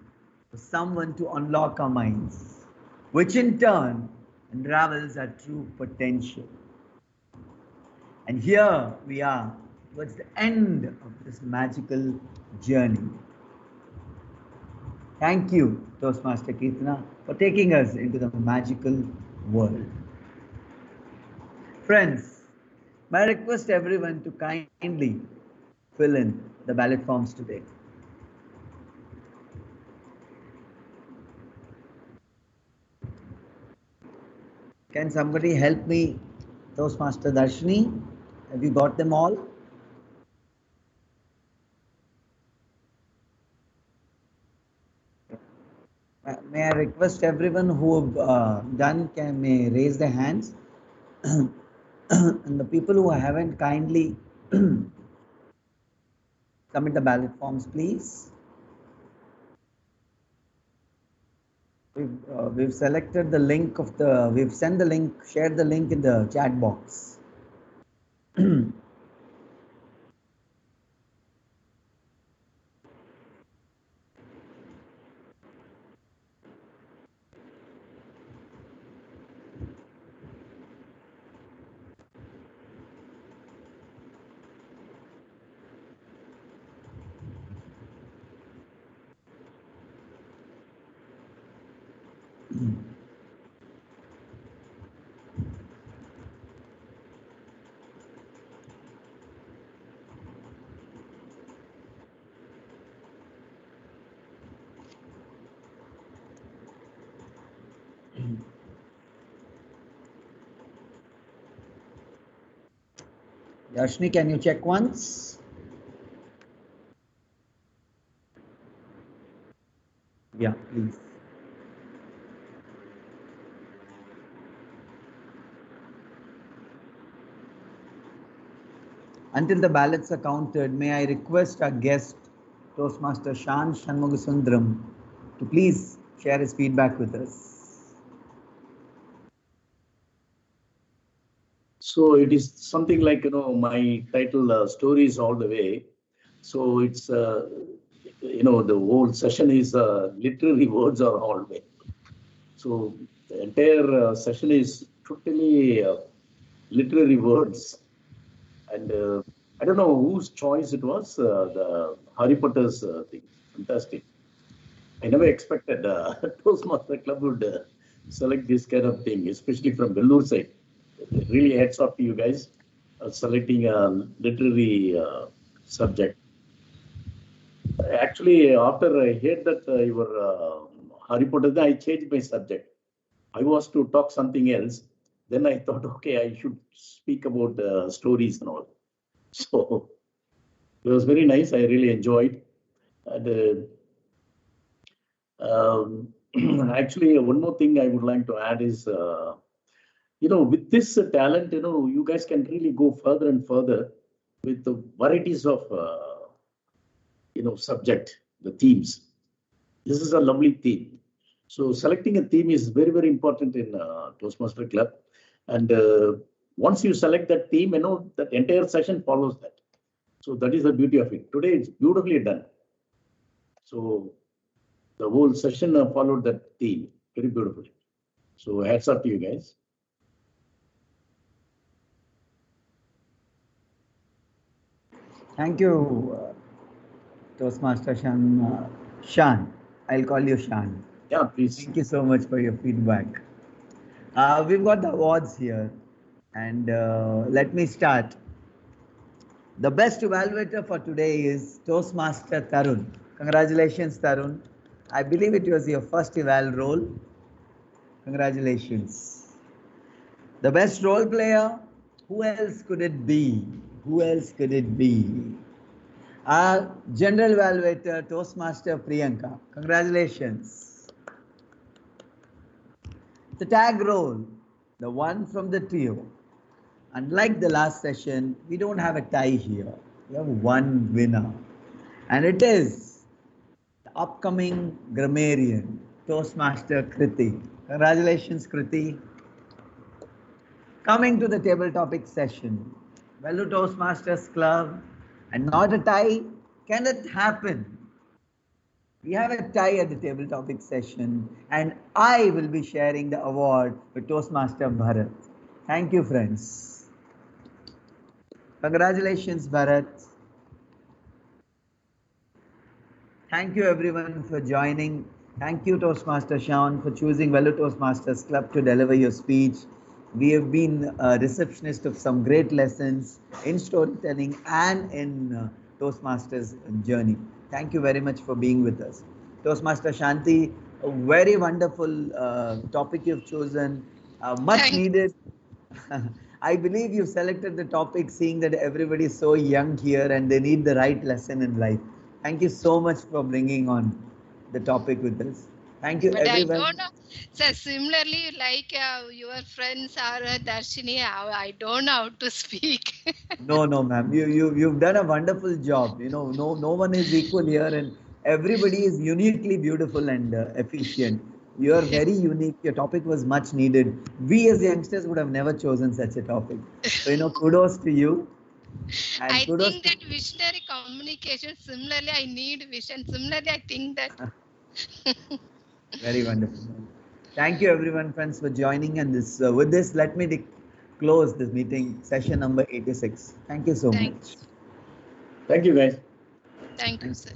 [SPEAKER 2] was someone to unlock our minds, which in turn unravels our true potential. And here we are towards the end of this magical journey. Thank you, Toastmaster Keerthana, for taking us into the magical world. Friends, may I request everyone to kindly fill in the ballot forms today. Can somebody help me, Toastmaster Darshini? Have you got them all? May I request everyone who have done may raise their hands, and the people who haven't, kindly submit the ballot forms, please. We've selected the link of the. We've sent the link, shared the link in the chat box. Darshini, can you check once? Yeah, please. Until the ballots are counted, may I request our guest, Toastmaster Shan Shanmugasundram, to please share his feedback with us.
[SPEAKER 3] So it is something like, my title, Stories All the Way. So it's, the whole session is literary words are all the way. So the entire session is totally literary words. And I don't know whose choice it was, the Harry Potter's thing. Fantastic. I never expected Toastmaster Club would select this kind of thing, especially from Vellore side. It really heads off to you guys selecting a literary subject. Actually, after I heard that your Harry Potter, then I changed my subject. I was to talk something else. Then I thought, okay, I should speak about stories and all. So it was very nice. I really enjoyed. And actually, one more thing I would like to add is, with this talent, you guys can really go further and further with the varieties of, subject, the themes. This is a lovely theme. So selecting a theme is very, very important in Toastmaster Club. And once you select that theme, that entire session follows that. So that is the beauty of it. Today, it's beautifully done. So the whole session followed that theme very beautifully. So hats up to you guys.
[SPEAKER 2] Thank you, Toastmaster Shan. I'll call you Shan.
[SPEAKER 3] Yeah, please.
[SPEAKER 2] Thank you so much for your feedback. We've got the awards here, and let me start. The best evaluator for today is Toastmaster Tarun. Congratulations, Tarun. I believe it was your first eval role. Congratulations. The best role player, who else could it be? Who else could it be? Our General Evaluator, Toastmaster Priyanka. Congratulations. The tag role, the one from the trio. Unlike the last session, we don't have a tie here. We have one winner. And it is the upcoming grammarian, Toastmaster Kriti. Congratulations, Kriti. Coming to the table topic session. Vellore Toastmasters Club and not a tie. Can it happen? We have a tie at the table topic session, and I will be sharing the award with Toastmaster Bharat. Thank you, friends. Congratulations, Bharat. Thank you, everyone, for joining. Thank you, Toastmaster Sean, for choosing Vellore Toastmasters Club to deliver your speech. We have been a receptionist of some great lessons in storytelling and in Toastmasters journey. Thank you very much for being with us. Toastmaster Shanti, a very wonderful topic you've chosen, much needed. I believe you've selected the topic seeing that everybody is so young here and they need the right lesson in life. Thank you so much for bringing on the topic with us. Thank you,
[SPEAKER 10] But
[SPEAKER 2] everyone.
[SPEAKER 10] I don't know. So similarly, like your friends are Darshini, I don't know how to speak.
[SPEAKER 2] No, ma'am. You've done a wonderful job. You know, no one is equal here, and everybody is uniquely beautiful and efficient. You are very unique. Your topic was much needed. We as youngsters would have never chosen such a topic. So kudos to you. And
[SPEAKER 10] I
[SPEAKER 2] kudos
[SPEAKER 10] think that visionary communication. Similarly, I need vision. Similarly, I think that.
[SPEAKER 2] Very wonderful. Thank you, everyone, friends, for joining. And this, with this, let me close this meeting, session number 86. Thank you so much.
[SPEAKER 3] Thank you, guys.
[SPEAKER 10] Thank you, sir.